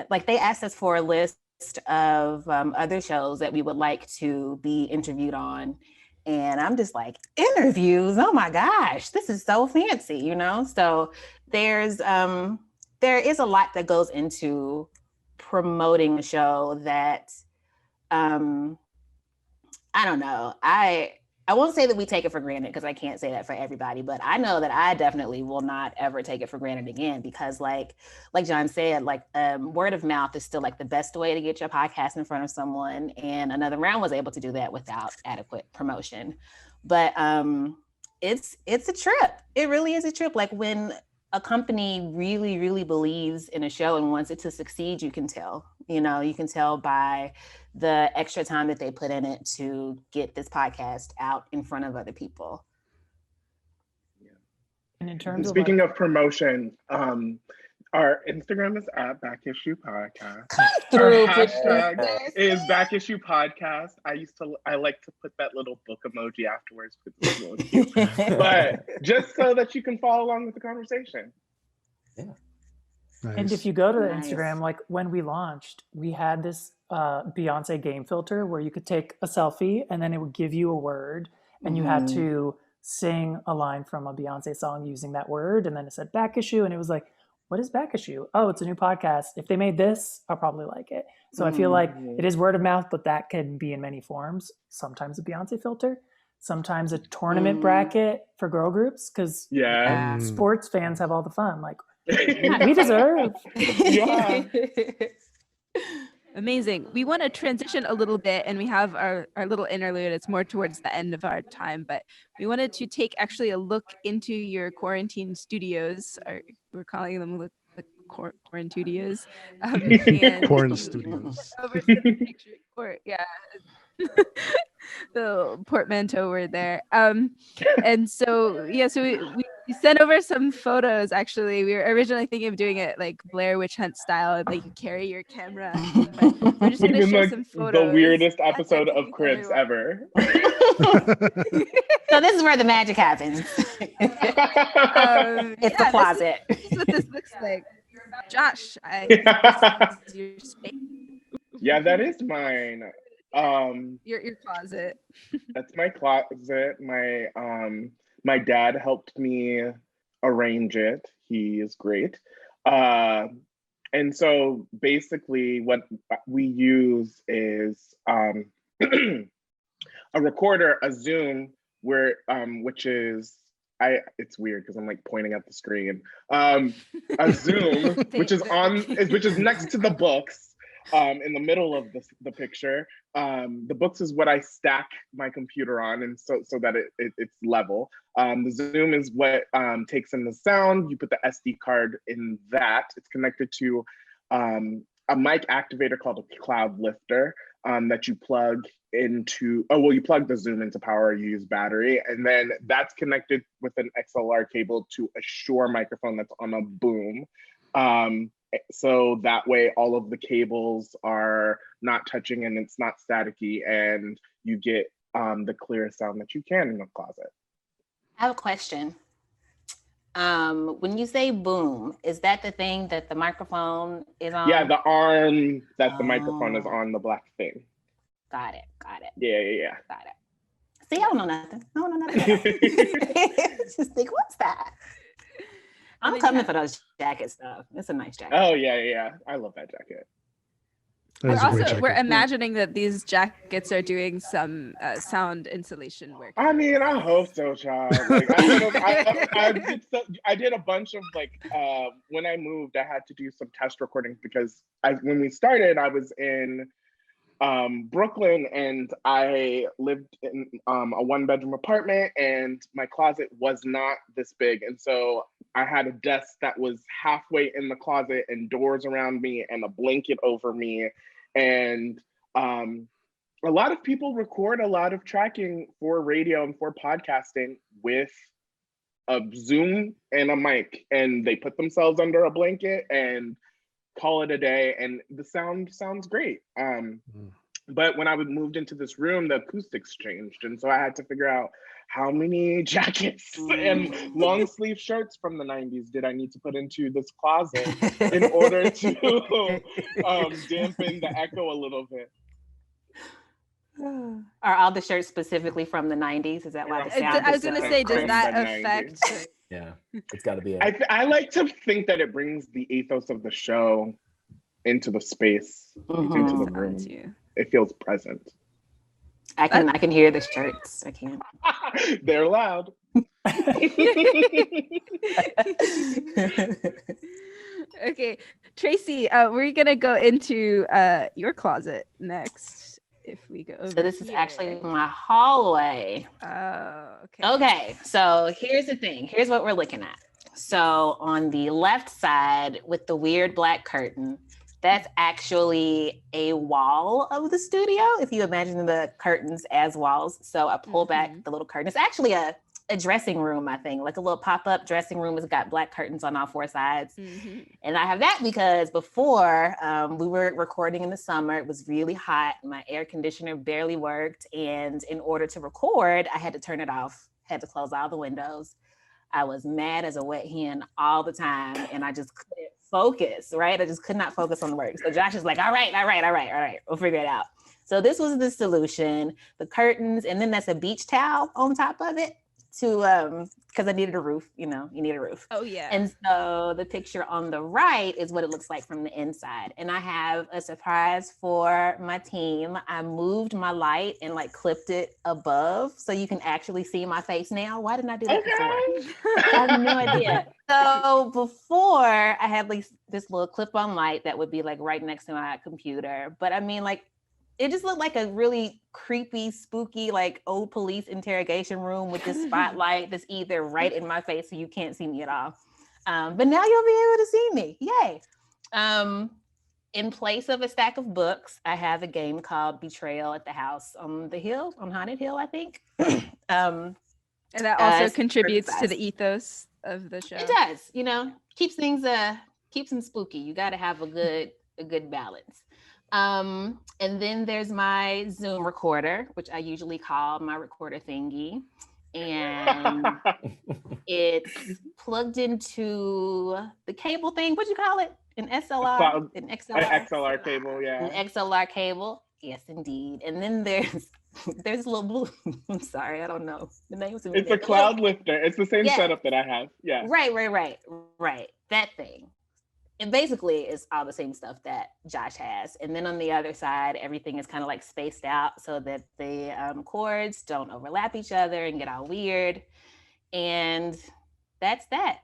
like they asked us for a list of other shows that we would like to be interviewed on. And I'm just like, interviews? Oh my gosh, this is so fancy, you know? So there is a lot that goes into promoting a show that, I don't know. I won't say that we take it for granted, because I can't say that for everybody, but I know that I definitely will not ever take it for granted again, because like John said, like word of mouth is still like the best way to get your podcast in front of someone. And Another Round was able to do that without adequate promotion. But it's a trip. It really is a trip. Like when a company really, really believes in a show and wants it to succeed, you can tell. You know, you can tell by the extra time that they put in it to get this podcast out in front of other people. And in terms Speaking of promotion, our Instagram is at Back Issue Podcast. Our hashtag is Back Issue Podcast. I like to put that little book emoji afterwards because it's really cute. But just so that you can follow along with the conversation. Yeah. Nice. And if you go to the Instagram, like when we launched, we had this Beyonce game filter where you could take a selfie and then it would give you a word, and you had to sing a line from a Beyonce song using that word. And then it said Back Issue, and it was like, what is Back Issue? Oh, it's a new podcast. If they made this, I'll probably like it. So I feel like it is word of mouth, but that can be in many forms. Sometimes a Beyonce filter, sometimes a tournament bracket for girl groups, because sports fans have all the fun. Like, we deserve. Yeah. Amazing. We want to transition a little bit, and we have our little interlude. It's more towards the end of our time, but we wanted to take actually a look into your quarantine studios. We're calling them the Quarantine Studios. Corn Studios. Yeah. The portmanteau word there. And so we sent over some photos. Actually, we were originally thinking of doing it like Blair Witch Hunt style, like you carry your camera. But we're just gonna show some photos. The weirdest episode of Cribs ever. So this is where the magic happens. It's the closet. This is what this looks like. Josh, this is your space. Yeah, that is mine. Your closet. That's my closet. My dad helped me arrange it. He is great. And so basically what we use is a recorder, a Zoom, where which is it's weird because I'm like pointing at the screen. A Zoom, which is next to the books. In the middle of the picture. The books is what I stack my computer on, and so that it's level. The Zoom is what takes in the sound. You put the SD card in that. It's connected to a mic activator called a cloud lifter that you plug into. You plug the Zoom into power. You use battery, and then that's connected with an XLR cable to a Shure microphone that's on a boom. So that way all of the cables are not touching and it's not staticky, and you get the clearest sound that you can in the closet. I have a question. When you say boom, is that the thing that the microphone is on? Yeah, the arm that the microphone is on, the black thing. Got it. Yeah. Got it. See, I don't know nothing. Just think, what's that? I'm coming for those jacket stuff. It's a nice jacket. Oh yeah. I love that jacket. We're imagining that these jackets are doing some sound insulation work. I mean, I hope so, child. Like, I did a bunch of like when I moved, I had to do some test recordings because when we started, I was in Brooklyn, and I lived in a 1-bedroom apartment, and my closet was not this big, and so I had a desk that was halfway in the closet and doors around me and a blanket over me, and a lot of people record a lot of tracking for radio and for podcasting with a Zoom and a mic, and they put themselves under a blanket and call it a day, and the sound sounds great. But when I moved into this room, the acoustics changed, and so I had to figure out how many jackets and long sleeve shirts from the 90s did I need to put into this closet in order to dampen the echo a little bit. Are all the shirts specifically from the 90s? Is that why the sound? I was going to say, does that affect? Yeah, it's got to be. I like to think that it brings the ethos of the show into the space, into the room. It feels present. I can hear the shirts. I can. They're loud. Okay, Tracy, we're gonna go into your closet next. If we go over so this is actually my hallway. Oh, okay. Okay, so here's the thing. Here's what we're looking at. So on the left side with the weird black curtain, that's actually a wall of the studio, if you imagine the curtains as walls. So I pull back the little curtain. It's actually a dressing room, I think, like a little pop-up dressing room. It's got black curtains on all 4 sides. And I have that because before we were recording in the summer, it was really hot. My air conditioner barely worked. And in order to record, I had to turn it off, had to close all the windows. I was mad as a wet hen all the time, and I just couldn't focus, right? I just could not focus on the work. So Josh is like, all right, we'll figure it out. So this was the solution, the curtains, and then that's a beach towel on top of it to, because I needed a roof, you need a roof. Oh yeah. And so the picture on the right is what it looks like from the inside. And I have a surprise for my team. I moved my light and like clipped it above so you can actually see my face now. Why didn't I do that before? I have no idea. So before I had like this little clip-on light that would be like right next to my computer. But I mean, like, it just looked like a really creepy, spooky, like old police interrogation room with this spotlight that's either right in my face so you can't see me at all. But now you'll be able to see me. Yay. In place of a stack of books, I have a game called Betrayal at the House on the Hill, on Haunted Hill, I think. And that also contributes to the ethos of the show. It does, keeps them spooky. You got to have a good balance. And then there's my Zoom recorder, which I usually call my recorder thingy. And it's plugged into the cable thing. What'd you call it? An XLR? An XLR cable, yeah. An XLR cable. Yes, indeed. And then there's a little blue. I'm sorry, I don't know the name. It's a cloud lifter. It's the same setup that I have. Yeah. Right. That thing. And basically it's all the same stuff that Josh has. And then on the other side, everything is kind of like spaced out so that the cords don't overlap each other and get all weird. And that's that.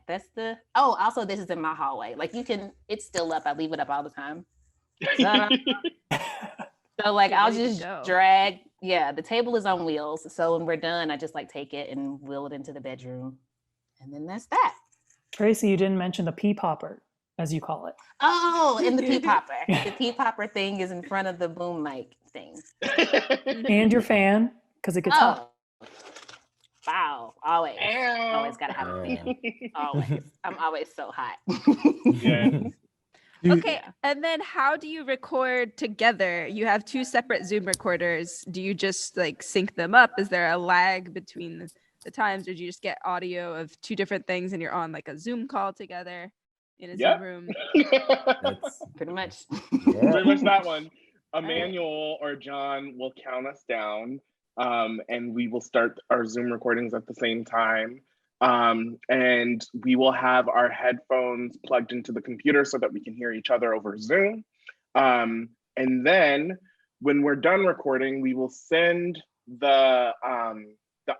Also this is in my hallway. Like it's still up. I leave it up all the time. So like I'll just drag. Yeah, the table is on wheels. So when we're done, I just like take it and wheel it into the bedroom. And then that's that. Tracy, you didn't mention the pea popper, as you call it. Oh, and the pea popper. The pea popper thing is in front of the boom mic thing. And your fan, because it gets hot. Wow. Always gotta have a fan. Always. I'm always so hot. Yeah. Okay, and then how do you record together? You have 2 separate Zoom recorders. Do you just like sync them up? Is there a lag between the times, or do you just get audio of 2 different things and you're on like a Zoom call together in a Zoom room? That's pretty much. Pretty much that one. Emmanuel or John will count us down, and we will start our Zoom recordings at the same time. And we will have our headphones plugged into the computer so that we can hear each other over Zoom. And then when we're done recording, we will send the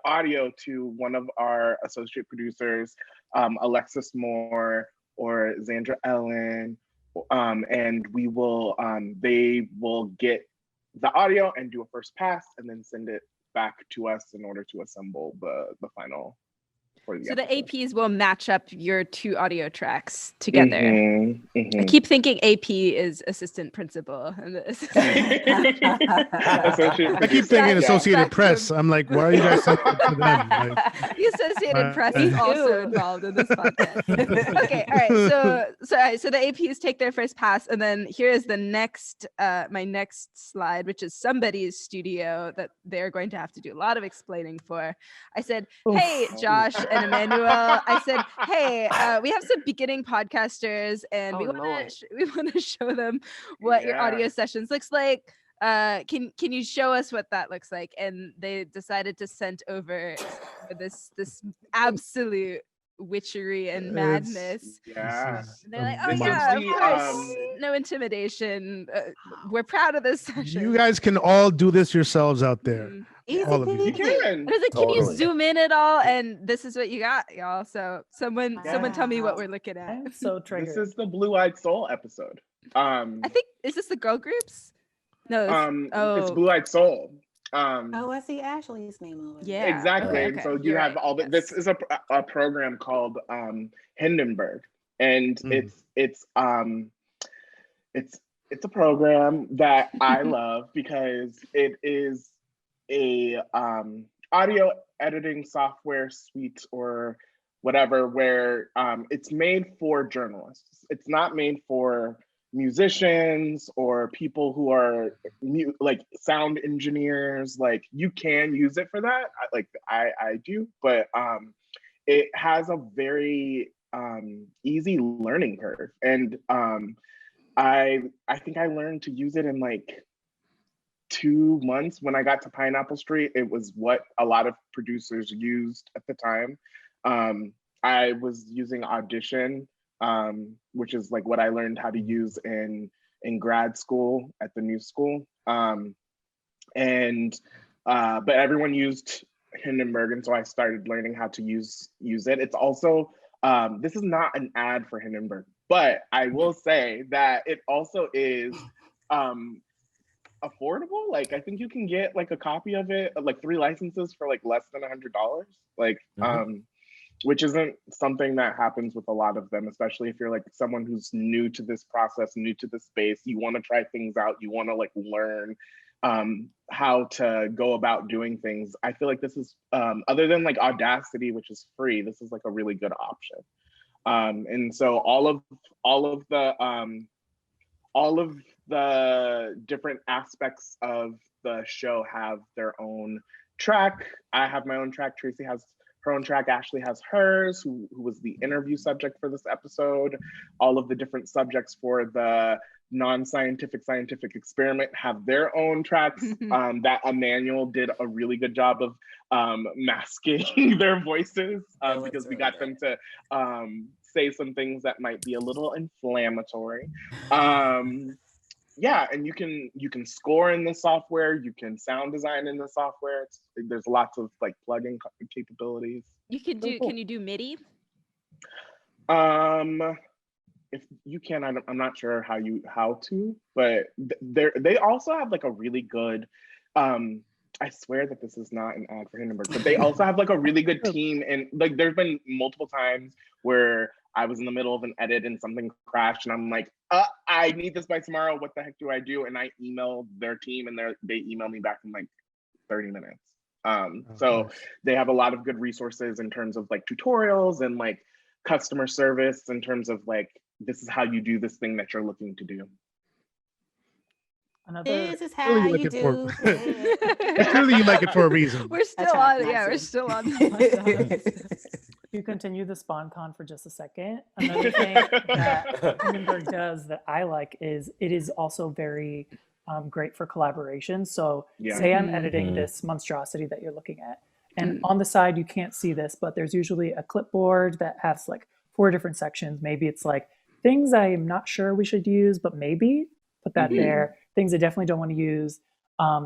audio to one of our associate producers, Alexis Moore or Zandra Ellen, and they will get the audio and do a first pass and then send it back to us in order to assemble the final. So the APs will match up your 2 audio tracks together. I keep thinking AP is assistant principal. And I keep thinking Associated Press. I'm like, why are you guys sending it to them? Like, the Associated Press is also involved in this podcast. Okay, all right. So the APs take their first pass, and then here is the next, my next slide, which is somebody's studio that they're going to have to do a lot of explaining for. I said, hey, Josh and Emmanuel, I said, hey, we have some beginning podcasters, and we want to show them what your audio sessions looks like. Can you show us what that looks like? And they decided to send over this absolute witchery and madness. Yeah. And they're like, oh yeah, of course, no intimidation. We're proud of this session. you guys can all do this yourselves out there. All of you. You can. I was like, can you zoom in at all? And this is what you got, y'all. So someone tell me what we're looking at. I'm so triggered. This is the Blue-Eyed Soul episode. I think, is this the girl groups? No. It's Blue-Eyed Soul. I see Ashley's name over there. Yeah, exactly. Okay. And so you have all the. Yes. This is a program called Hindenburg, and it's a program that I love because it is a audio editing software suite or whatever where it's made for journalists. It's not made for musicians or people who are like sound engineers. Like, you can use it for that, I do, but it has a very easy learning curve, and I think I learned to use it in like 2 months. When I got to Pineapple Street, it was what a lot of producers used at the time. I was using Audition, which is like what I learned how to use in grad school at the New School. But everyone used Hindenburg, and so I started learning how to use it. It's also, this is not an ad for Hindenburg, but I will say that it also is affordable. Like, I think you can get like a copy of it, like 3 licenses for like less than $100. Like, which isn't something that happens with a lot of them, especially if you're like someone who's new to this process, new to the space. You want to try things out. You want to like learn how to go about doing things. I feel like this is, other than like Audacity, which is free, this is like a really good option. And so all of the different aspects of the show have their own track. I have my own track. Tracy has her own track. Ashley has hers, who was the interview subject for this episode. All of the different subjects for the non-scientific scientific experiment have their own tracks. That Emmanuel did a really good job of masking their voices because we got them to say some things that might be a little inflammatory. Yeah, and you can score in the software, you can sound design in the software. There's lots of like plugin capabilities. You can do. Can you do MIDI? If you can, I'm not sure how to, but they also have like a really good. I swear that this is not an ad for Hindenburg, but they also have like a really good team, and like there's been multiple times where I was in the middle of an edit and something crashed, and I'm like, I need this by tomorrow. What the heck do I do? And I emailed their team, and they emailed me back in like 30 minutes. So they have a lot of good resources in terms of like tutorials and like customer service in terms of like, this is how you do this thing that you're looking to do. This is how you do it. Clearly you like it for a reason. We're still on. Yeah, we're still on. You continue the SpawnCon for just a second. Another thing that Hindenburg does that I like is it is also very great for collaboration. So say I'm editing this monstrosity that you're looking at, and on the side you can't see this, but there's usually a clipboard that has like 4 different sections. Maybe it's like things I'm not sure we should use, but maybe put that there. Things I definitely don't want to use,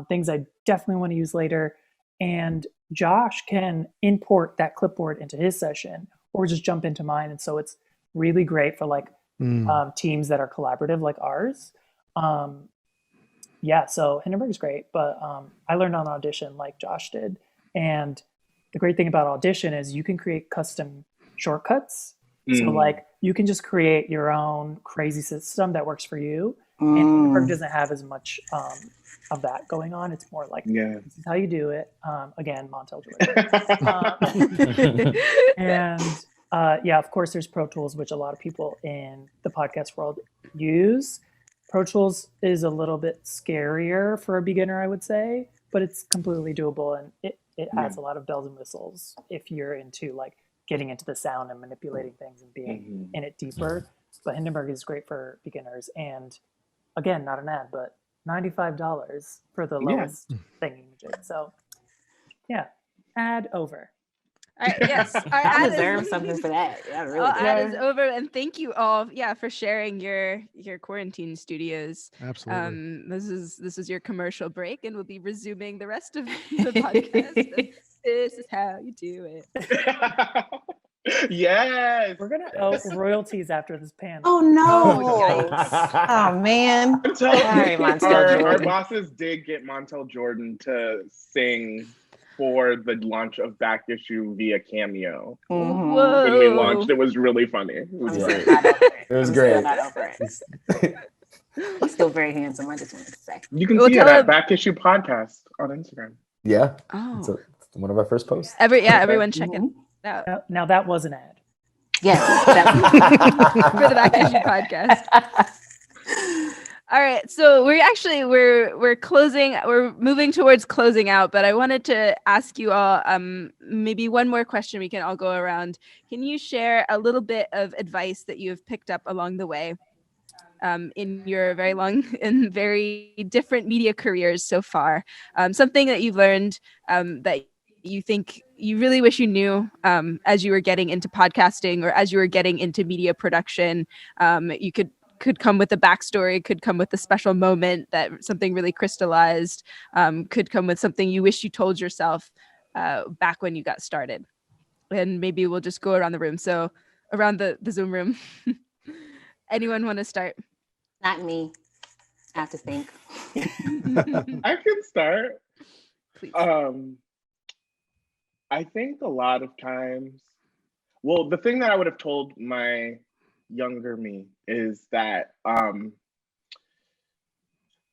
things I definitely want to use later. And Josh can import that clipboard into his session or just jump into mine. And so it's really great for like teams that are collaborative like ours. Yeah, so Hindenburg is great, but I learned on Audition like Josh did. And the great thing about Audition is you can create custom shortcuts. So like you can just create your own crazy system that works for you. And Hindenburg doesn't have as much of that going on. It's more like, this is how you do it. Again, Montel Jordan. And yeah, of course, there's Pro Tools, which a lot of people in the podcast world use. Pro Tools is a little bit scarier for a beginner, I would say, but it's completely doable, and it has a lot of bells and whistles if you're into like getting into the sound and manipulating things and being in it deeper. But Hindenburg is great for beginners, and again, not an ad, but $95 for the lowest thing you can do. So yeah, ad over. Yes, I deserve something for that. Yeah, really. Ad is over, and thank you all, for sharing your quarantine studios. Absolutely. This is your commercial break, and we'll be resuming the rest of the podcast. This is how you do it. Yes, we're gonna owe royalties after this panel. Oh no! Oh man! Sorry, our bosses did get Montel Jordan to sing for the launch of Back Issue via Cameo. When we launched, it was really funny. It was great. It was great. He's still very handsome. I just wanted to say. You can see it at Back Issue Podcast on Instagram. Yeah. Oh. It's one of our first posts. Everyone check it out. Now that was an ad. Yes. For the Back Issue Podcast. All right, so we're closing. We're moving towards closing out, but I wanted to ask you all maybe one more question. We can all go around. Can you share a little bit of advice that you have picked up along the way in your very long and very different media careers so far? Something that you've learned that you think you really wish you knew as you were getting into podcasting or as you were getting into media production. You could come with a backstory, could come with a special moment that something really crystallized, could come with something you wish you told yourself back when you got started. And maybe we'll just go around the room. So around the Zoom room. Anyone want to start? Not me. I have to think. I can start. Please. I think a lot of times, well, the thing that I would have told my younger me is that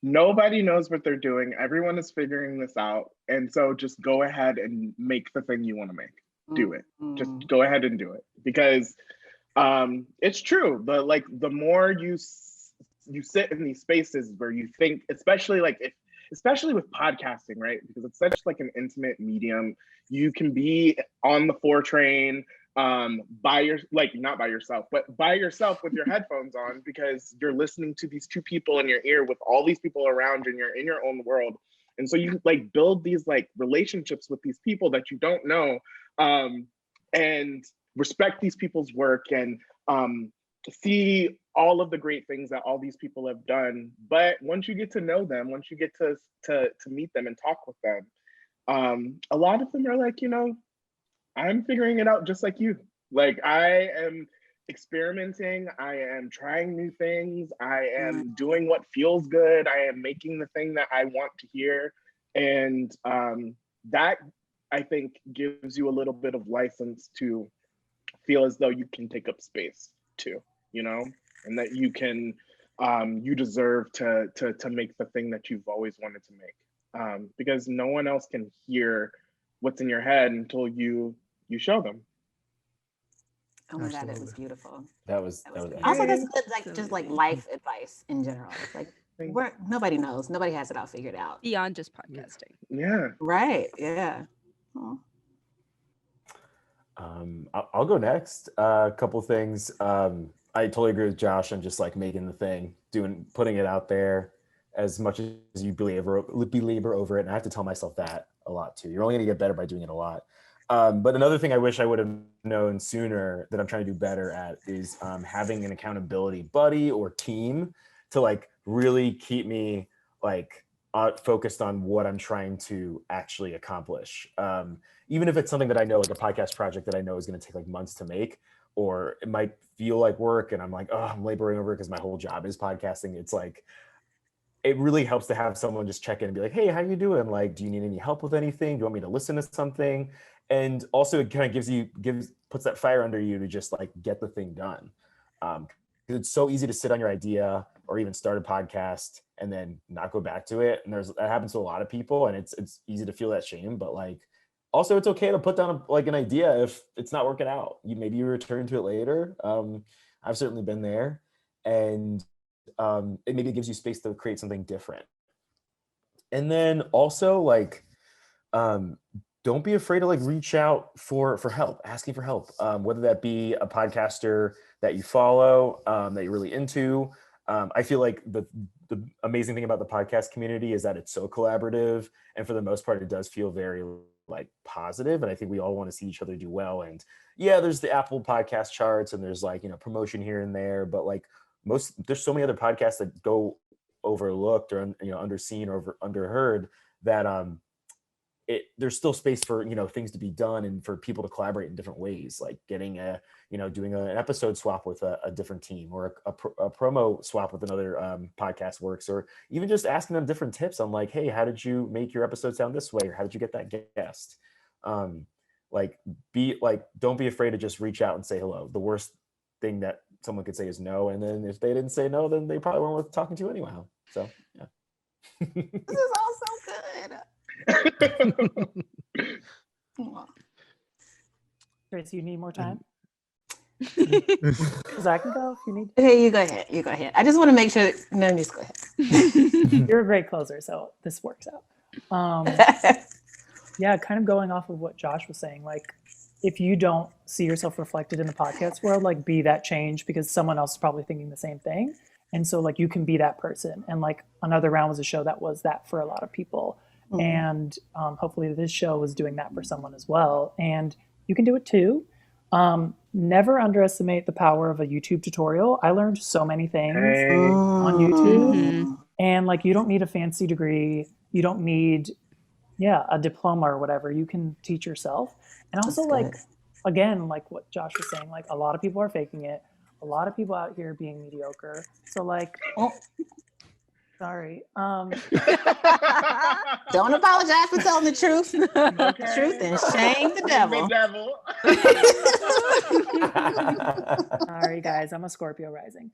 nobody knows what they're doing. Everyone is figuring this out. And so just go ahead and make the thing you want to make. Do it. Just go ahead and do it. Because it's true. The more you sit in these spaces where you think, especially with podcasting, right? Because it's such like an intimate medium. You can be on the 4 train not by yourself, but by yourself with your headphones on, because you're listening to these 2 people in your ear with all these people around you, and you're in your own world. And so you like build these like relationships with these people that you don't know, and respect these people's work, and see all of the great things that all these people have done. But once you get to know them, once you get to meet them and talk with them, a lot of them are like, I'm figuring it out just like you. Like, I am experimenting. I am trying new things. I am doing what feels good. I am making the thing that I want to hear. And that, I think, gives you a little bit of license to feel as though you can take up space too, and that you can, you deserve to make the thing that you've always wanted to make. Because no one else can hear what's in your head until you show them. Oh my God, it was beautiful. That was also, that's good, just like life advice in general. It's like nobody knows, nobody has it all figured out beyond just podcasting. Yeah. Right. Yeah. Oh. I'll go next. A couple things. I totally agree with Josh on just like making the thing, putting it out there as much as you belabor over it. And I have to tell myself that a lot too. You're only going to get better by doing it a lot. But another thing I wish I would have known sooner that I'm trying to do better at is having an accountability buddy or team to like really keep me like focused on what I'm trying to actually accomplish. Even if it's something that I know, like a podcast project that I know is going to take like months to make, or it might feel like work and I'm like, oh, I'm laboring over it because my whole job is podcasting. It's like, it really helps to have someone just check in and be like, hey, how you doing? Like, do you need any help with anything? Do you want me to listen to something? And also it kind of puts that fire under you to just like get the thing done. It's so easy to sit on your idea or even start a podcast and then not go back to it. And that happens to a lot of people, and it's easy to feel that shame, but like, also it's okay to put down like an idea if it's not working out. Maybe you return to it later. I've certainly been there, and it maybe gives you space to create something different. And then also like, don't be afraid to like reach out for help, asking for help, whether that be a podcaster that you follow, that you're really into. I feel like the amazing thing about the podcast community is that it's so collaborative, and for the most part, it does feel very like positive. And I think we all want to see each other do well. And yeah, there's the Apple podcast charts, and there's like, promotion here and there, but like there's so many other podcasts that go overlooked or underseen or underheard that there's still space for things to be done and for people to collaborate in different ways, like getting doing an episode swap with a different team, or a promo swap with another podcast works, or even just asking them different tips on like, hey, how did you make your episode sound this way, or how did you get that guest? Don't be afraid to just reach out and say hello. The worst thing that someone could say is no, and then if they didn't say no, then they probably weren't worth talking to anyhow. So yeah. This is all so good. Tracy, you need more time? Because I can go if you need. Okay, you go ahead. You go ahead. I just want to make sure. No, just go ahead. You're a great closer, so this works out. Yeah, kind of going off of what Josh was saying, like, if you don't see yourself reflected in the podcast world, like, be that change, because someone else is probably thinking the same thing. And so like you can be that person. And like Another Round was a show that was that for a lot of people. Mm-hmm. And hopefully this show was doing that for someone as well. And you can do it too. Never underestimate the power of a YouTube tutorial. I learned so many things on YouTube. Mm-hmm. And like, you don't need a fancy degree. You don't need, a diploma or whatever. You can teach yourself. And also like, again, like what Josh was saying, like a lot of people are faking it. A lot of people out here being mediocre. So like, sorry. Don't apologize for telling the truth. Okay. Truth and shame the devil. Sorry guys, I'm a Scorpio rising.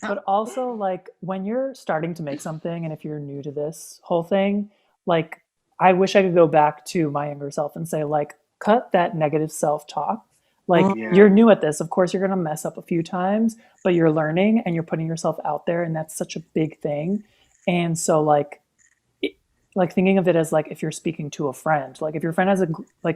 But also like when you're starting to make something, and if you're new to this whole thing, like I wish I could go back to my younger self and say like, cut that negative self-talk. Like you're new at this. Of course, you're going to mess up a few times, but you're learning and you're putting yourself out there. And that's such a big thing. And so like thinking of it as like, if you're speaking to a friend, like if your friend has a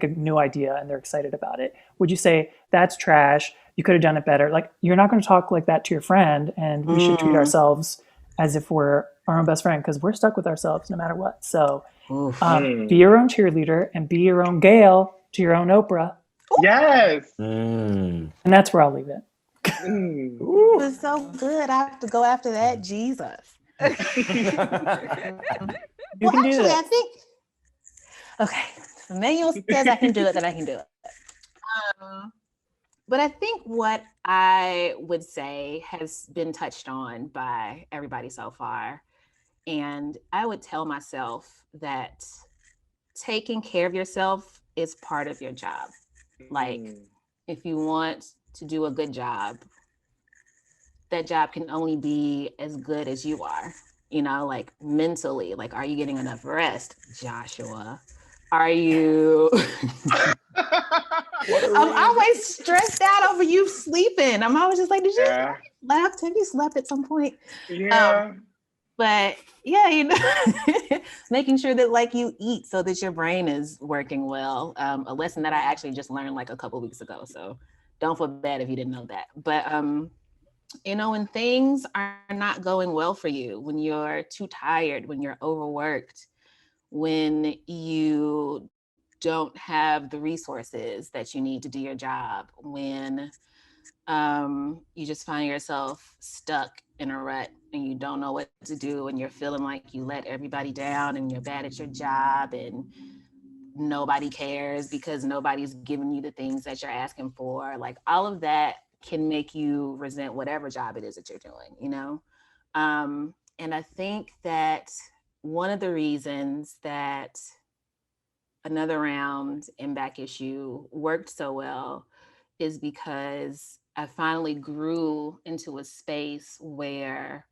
new idea and they're excited about it, would you say that's trash? You could have done it better. Like you're not going to talk like that to your friend, and we should treat ourselves as if we're our own best friend, because we're stuck with ourselves no matter what. So be your own cheerleader and be your own Gail to your own Oprah. Yes. And that's where I'll leave it. It was so good. I have to go after that. Jesus. You can do that. I think. Okay. Emmanuel says I can do it, then I can do it. But I think what I would say has been touched on by everybody so far. And I would tell myself that taking care of yourself is part of your job. Like, if you want to do a good job, that job can only be as good as you are, like mentally. Like, are you getting enough rest, Joshua? Are you? I'm always stressed out over you sleeping. I'm always just like, did you slept? Have you slept at some point? Yeah. But making sure that like you eat so that your brain is working well. A lesson that I actually just learned like a couple weeks ago. So don't feel bad if you didn't know that. But, when things are not going well for you, when you're too tired, when you're overworked, when you don't have the resources that you need to do your job, when you just find yourself stuck in a rut and you don't know what to do and you're feeling like you let everybody down and you're bad at your job and nobody cares because nobody's giving you the things that you're asking for, like all of that can make you resent whatever job it is that you're doing, you know? And I think that one of the reasons that Another Round and Back Issue worked so well is because I finally grew into a space where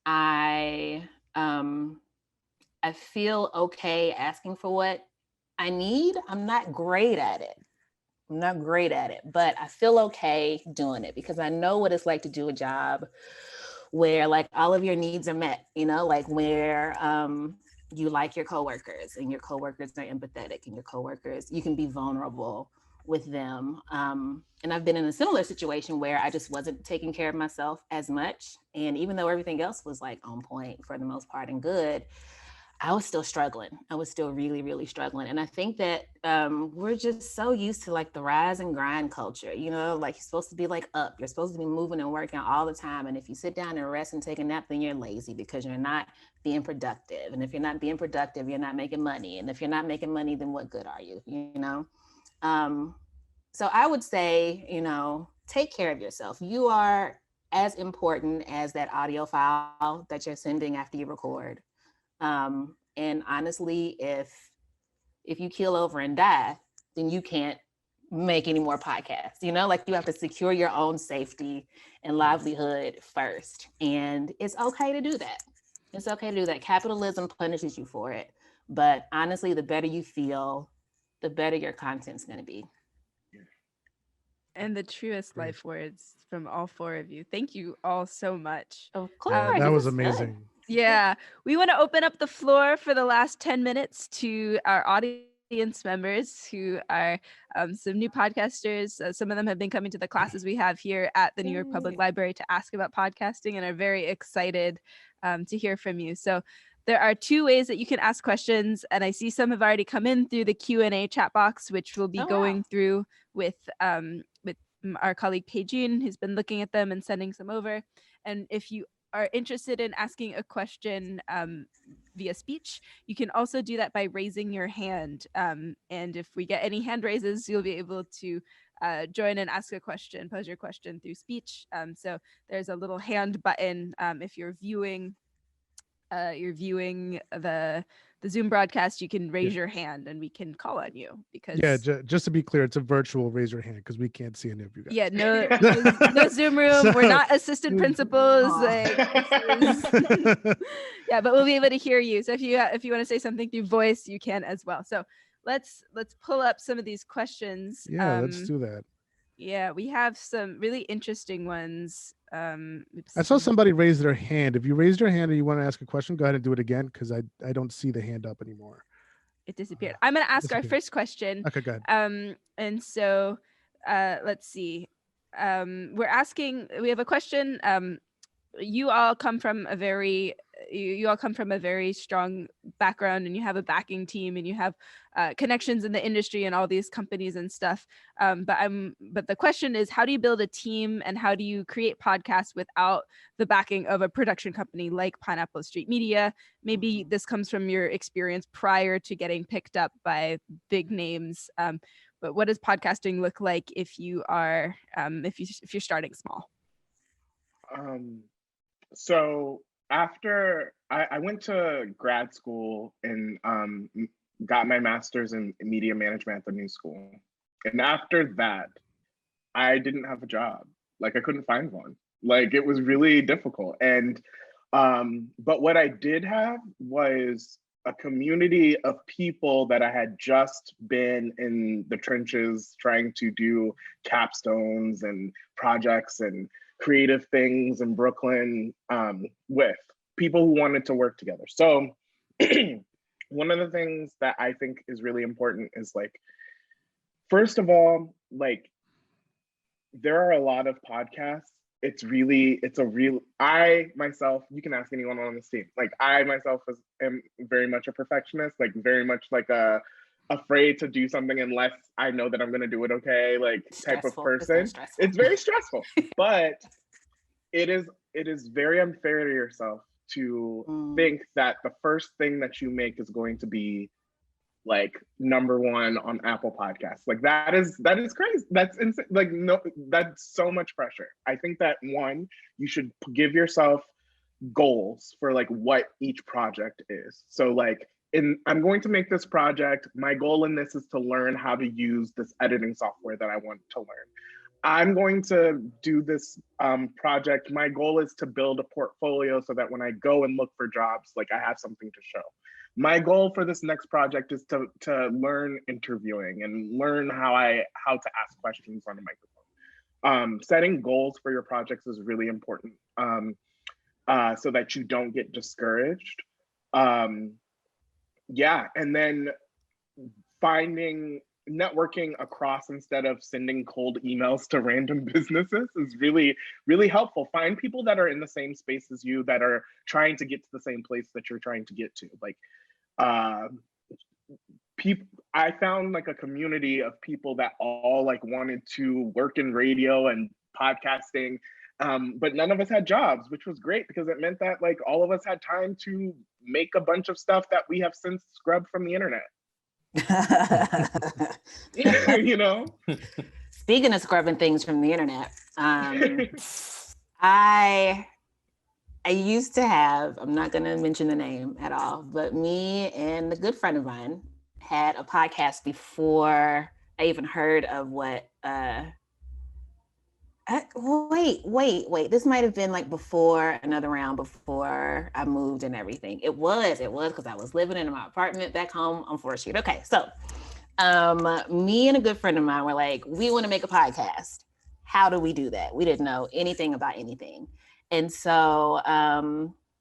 I feel okay asking for what I need. I'm not great at it. But I feel okay doing it because I know what it's like to do a job where like all of your needs are met, you know, like where you like your coworkers and your coworkers are empathetic and your coworkers, you can be vulnerable with them. And I've been in a similar situation where I just wasn't taking care of myself as much. And even though everything else was like on point for the most part and good, I was still struggling. I was still really, really struggling. And I think that we're just so used to like the rise and grind culture, you know, like you're supposed to be like up, you're supposed to be moving and working all the time. And if you sit down and rest and take a nap, then you're lazy because you're not being productive. And if you're not being productive, you're not making money. And if you're not making money, then what good are you, you know? So I would say, you know, take care of yourself. You are as important as that audio file that you're sending after you record. And honestly, if you keel over and die, then you can't make any more podcasts, you know, like you have to secure your own safety and livelihood first. And it's okay to do that. It's okay to do that. Capitalism punishes you for it. But honestly, the better you feel, the better your content's going to be. And the truest life words from all four of you. Thank you all so much. Of course. That was amazing. Yeah. We want to open up the floor for the last 10 minutes to our audience members who are some new podcasters. Some of them have been coming to the classes we have here at the New York Public Library to ask about podcasting and are very excited to hear from you. So there are two ways that you can ask questions, and I see some have already come in through the Q&A chat box, which we'll be going through with our colleague Pejin, who's been looking at them and sending some over. And if you are interested in asking a question via speech, you can also do that by raising your hand. And if we get any hand raises, you'll be able to join and ask a question, pose your question through speech. So there's a little hand button if you're viewing the Zoom broadcast, you can raise your hand and we can call on you because just to be clear, it's a virtual raise your hand because we can't see any of you guys. Yeah, no Zoom room. We're not assistant principals. Like, yeah, but we'll be able to hear you. So if you want to say something through voice, you can as well. So let's pull up some of these questions. Yeah, let's do that. Yeah, we have some really interesting ones. I saw somebody raise their hand. If you raised your hand and you want to ask a question, go ahead and do it again because I don't see the hand up anymore. It disappeared. I'm going to ask our first question. Okay, go ahead. And so let's see. We have a question. You all come from a very strong background, and you have a backing team, and you have connections in the industry and all these companies and stuff. But the question is, how do you build a team, and how do you create podcasts without the backing of a production company like Pineapple Street Media? Maybe this comes from your experience prior to getting picked up by big names. But what does podcasting look like if you are if you're starting small? So after I went to grad school and got my master's in media management at the New School. And after that, I didn't have a job. Like I couldn't find one. Like it was really difficult. And but what I did have was a community of people that I had just been in the trenches trying to do capstones and projects and creative things in Brooklyn with people who wanted to work together. So one of the things that I think is really important is like, first of all, like there are a lot of podcasts. I myself, you can ask anyone on this team. Like I myself am very much a perfectionist, like very much like afraid to do something unless I know that I'm going to do it okay, like type of person. It's very stressful, but it is it is very unfair to yourself to think that the first thing that you make is going to be like #1 on Apple Podcasts. Like that is crazy. That's insane. Like, no, that's so much pressure. I think that one, you should give yourself goals for like what each project is. So like, I'm going to make this project. My goal in this is to learn how to use this editing software that I want to learn. I'm going to do this project. My goal is to build a portfolio so that when I go and look for jobs, like I have something to show. My goal for this next project is to learn interviewing and learn how to ask questions on a microphone. Setting goals for your projects is really important, so that you don't get discouraged. Yeah, and then networking across instead of sending cold emails to random businesses is really, really helpful. Find people that are in the same space as you, that are trying to get to the same place that you're trying to get to. Like, I found like a community of people that all like wanted to work in radio and podcasting, but none of us had jobs, which was great because it meant that like all of us had time to make a bunch of stuff that we have since scrubbed from the internet. You know? Speaking of scrubbing things from the internet, I used to have, I'm not going to mention the name at all, but me and a good friend of mine had a podcast before I even heard of what, wait. This might have been like before another round, before I moved and everything. It was because I was living in my apartment back home on 4th Street. Okay, so me and a good friend of mine were like, we want to make a podcast. How do we do that? We didn't know anything about anything. And so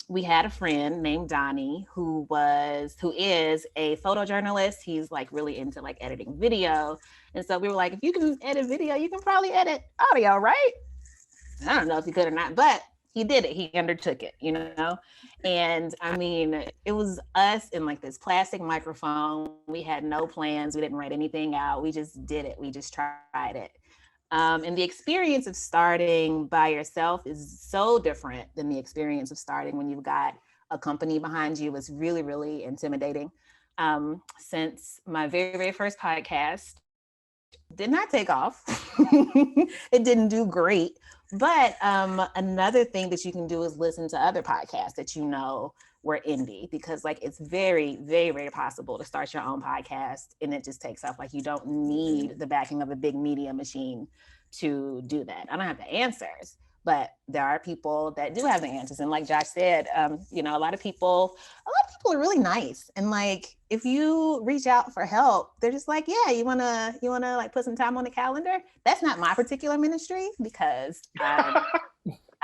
we had a friend named Donnie who is a photojournalist. He's like really into like editing video. And so we were like, if you can edit video, you can probably edit audio, right? I don't know if he could or not, but he did it. He undertook it, you know? And I mean, it was us in like this plastic microphone. We had no plans. We didn't write anything out. We just did it. We just tried it. And the experience of starting by yourself is so different than the experience of starting when you've got a company behind you. It's really, really intimidating. Since my very, very first podcast did not take off, it didn't do great. But another thing that you can do is listen to other podcasts that you know were indie, because like it's very, very, very possible to start your own podcast and it just takes off. Like you don't need the backing of a big media machine to do that. I don't have the answers, but there are people that do have the answers. And like Josh said, you know, a lot of people are really nice. And like, if you reach out for help, they're just like, yeah, you wanna like put some time on the calendar? That's not my particular ministry, because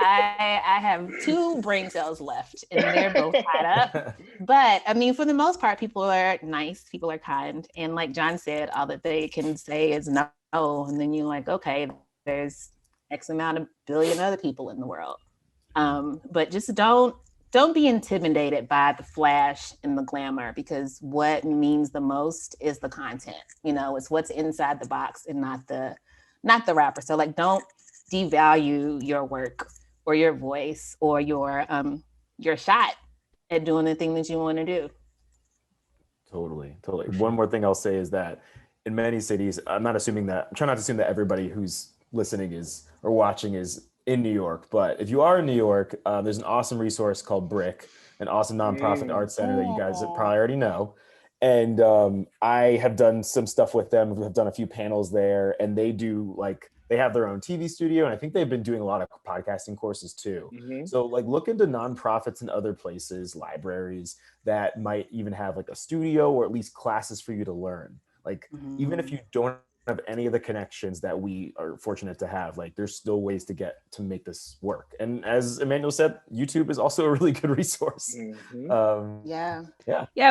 I have 2 brain cells left and they're both tied up. But I mean, for the most part, people are nice, people are kind. And like John said, all that they can say is no. And then you're like, okay, there's X amount of billion other people in the world. But just don't be intimidated by the flash and the glamour, because what means the most is the content. You know, it's what's inside the box and not the wrapper. So like, don't devalue your work or your voice or your shot at doing the thing that you want to do. Totally. One more thing I'll say is that in many cities, I'm trying not to assume that everybody who's listening or watching is in New York, but if you are in New York, there's an awesome resource called BRIC, an awesome nonprofit art center that you guys probably already know. And I have done some stuff with them. We've done a few panels there, and they have their own TV studio, and I think they've been doing a lot of podcasting courses too. Mm-hmm. So like look into nonprofits and other places, libraries that might even have like a studio or at least classes for you to learn. Like even if you don't have any of the connections that we are fortunate to have, like there's still ways to make this work. And as Emmanuel said, YouTube is also a really good resource. Yeah,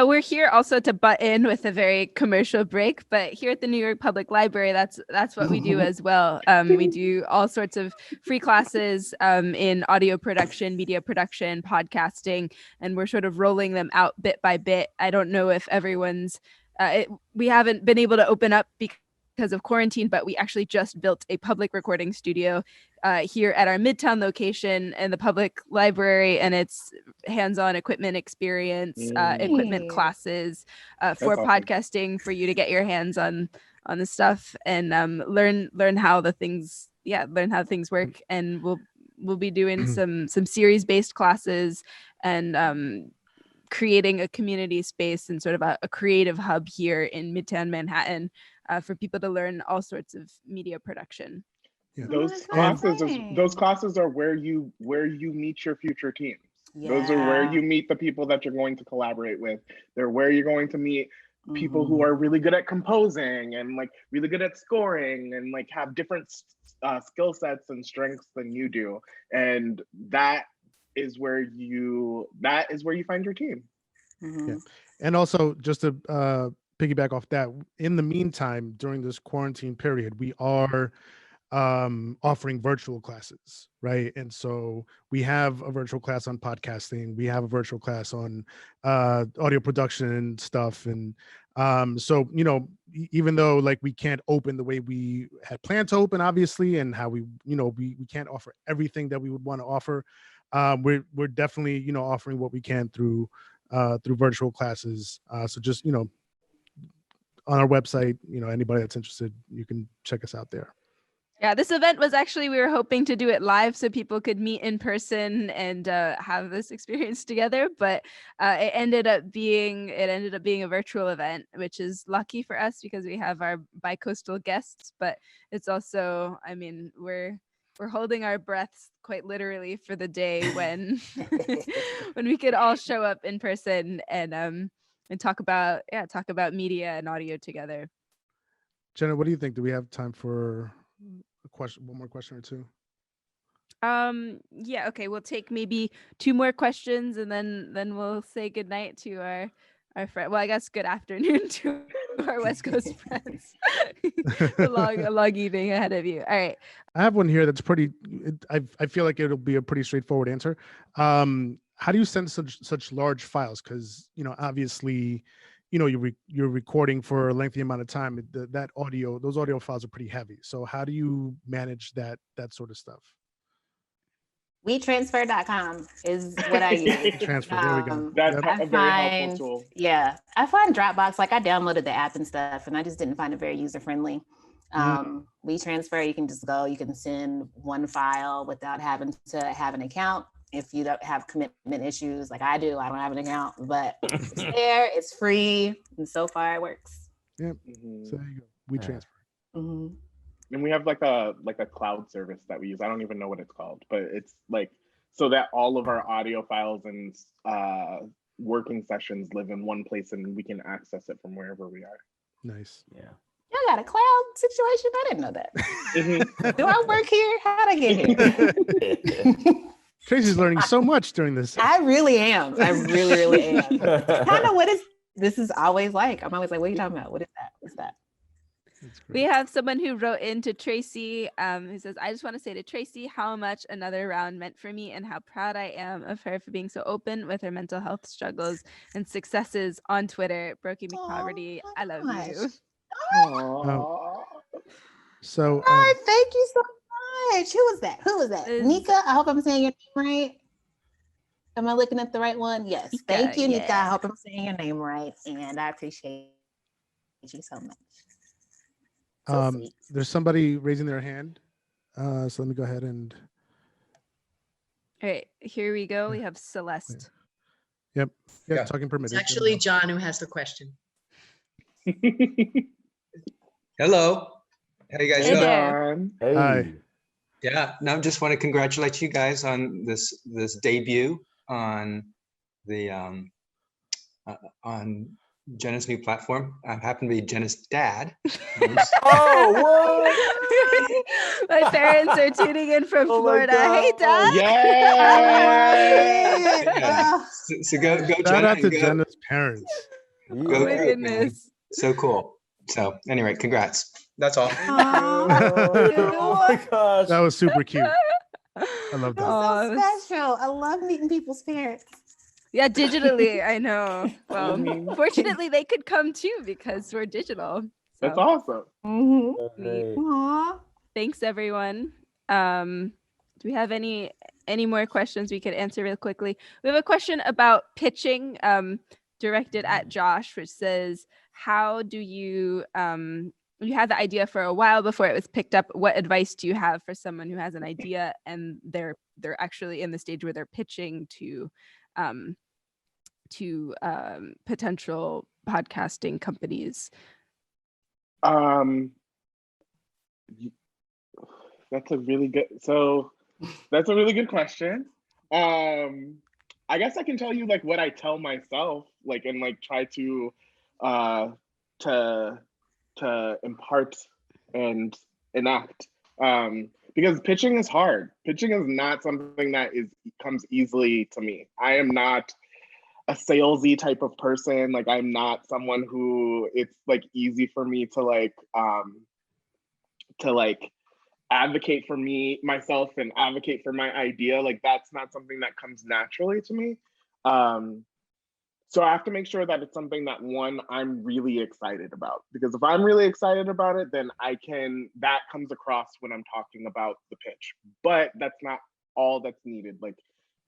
we're here also to butt in with a very commercial break, but here at the New York Public Library, that's what we do as well. We do all sorts of free classes in audio production, media production, podcasting, and we're sort of rolling them out bit by bit. I don't know if everyone's we haven't been able to open up because because of quarantine, but we actually just built a public recording studio here at our Midtown location in the public library, and it's hands-on equipment experience, equipment classes for awesome. podcasting, for you to get your hands on the stuff and learn how things work. And we'll be doing some series-based classes and creating a community space and sort of a creative hub here in Midtown Manhattan for people to learn all sorts of media production. Yeah. Those classes are where you meet your future teams. Yeah. Those are where you meet the people that you're going to collaborate with. They're where you're going to meet people who are really good at composing and like really good at scoring and like have different skill sets and strengths than you do. And that is where you find your team. Yeah. And also, just to piggyback off that, in the meantime, during this quarantine period, we are offering virtual classes, right? And so we have a virtual class on podcasting, we have a virtual class on audio production and stuff. And so, you know, even though like we can't open the way we had planned to open, obviously, and how we can't offer everything that we would want to offer, we're definitely, you know, offering what we can through virtual classes. So just, you know, on our website, you know, anybody that's interested, you can check us out there. Yeah, this event was actually, we were hoping to do it live so people could meet in person and have this experience together, but it ended up being a virtual event, which is lucky for us because we have our bi-coastal guests, but it's also, I mean, we're holding our breaths quite literally for the day when when we could all show up in person and talk about media and audio together. Jenna, what do you think? Do we have time for one more question or two? Yeah, okay, we'll take maybe two more questions and then we'll say goodnight to our friend. Well, I guess good afternoon to our West Coast friends. a long evening ahead of you. All right. I have one here that's pretty, I feel like it'll be a pretty straightforward answer. How do you send such large files? Because, you know, obviously, you know, you're recording for a lengthy amount of time. Those audio files are pretty heavy. So how do you manage that sort of stuff? Wetransfer.com is what I use. Transfer, there we go. That's a very helpful tool. Yeah, I find Dropbox, like I downloaded the app and stuff, and I just didn't find it very user-friendly. Wetransfer, you can just go, you can send one file without having to have an account. If you don't have commitment issues like I do, I don't have an account, but it's there, it's free, and so far it works. Yep. So there you go. Wetransfer. And we have like a cloud service that we use. I don't even know what it's called, but it's like so that all of our audio files and working sessions live in one place and we can access it from wherever we are. Nice. Yeah. Y'all got a cloud situation? I didn't know that. Do I work here? How'd I get here? Tracy's learning so much during this. I really am. I really am. Kind of this is always like. I'm always like, what are you talking about? What is that? What's that? We have someone who wrote in to Tracy who says, I just want to say to Tracy how much another round meant for me and how proud I am of her for being so open with her mental health struggles and successes on Twitter. Broken Me Poverty, I love you. So thank you so much. Who was that? Nika, I hope I'm saying your name right. Am I looking at the right one? Yes. Thank you, Nika. I hope I'm saying your name right. And I appreciate you so much. There's somebody raising their hand. So let me go ahead and. All right, here we go. We have Celeste. Yep. Yeah. Talking permitted. It's actually John who has the question. Hello. How you guys doing? Hey. Hi. Yeah. No, I just want to congratulate you guys on this debut on the on Jenna's new platform. I happen to be Jenna's dad. Oh, what? My parents are tuning in from Florida. Hey, Dad. Yeah. So go Shout Jenna. out to Jenna's parents. Oh my goodness. So cool. So anyway, congrats. That's all. Oh my gosh. That was super cute. I love that. So special. I love meeting people's parents. Yeah, digitally, I know. Well, fortunately, they could come too because we're digital. That's awesome. Aww. Thanks, everyone. Do we have any more questions we could answer real quickly? We have a question about pitching, directed at Josh, which says, how do you had the idea for a while before it was picked up. What advice do you have for someone who has an idea and they're actually in the stage where they're pitching to potential podcasting companies? That's a really good question. I guess I can tell you like what I tell myself, like, and like try to impart and enact. Because pitching is hard. Pitching is not something that comes easily to me. I am not a salesy type of person. Like, I'm not someone who it's like easy for me to advocate for myself and advocate for my idea. Like, that's not something that comes naturally to me. So I have to make sure that it's something that, one, I'm really excited about, because if I'm really excited about it, then that comes across when I'm talking about the pitch. But that's not all that's needed. Like,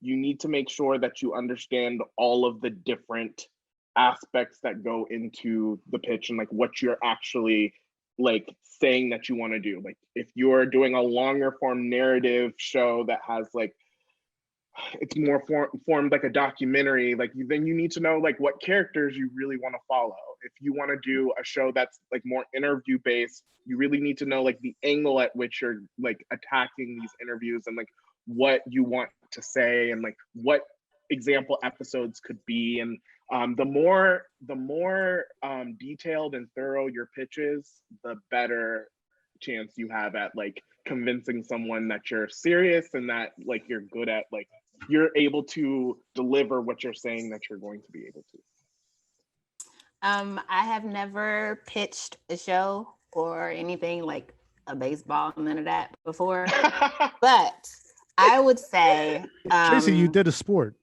you need to make sure that you understand all of the different aspects that go into the pitch and like what you're actually like saying that you want to do. Like, if you're doing a longer form narrative show that has like, it's more formed like a documentary, like then you need to know like what characters you really want to follow. If you want to do a show that's like more interview based, you really need to know like the angle at which you're like attacking these interviews and like what you want to say and like what example episodes could be. And the more detailed and thorough your pitch is, the better chance you have at like convincing someone that you're serious and that like you're good at, like you're able to deliver what you're saying that you're going to be able to. I have never pitched a show or anything like a baseball, none of that before. But I would say Tracy, you did a sport.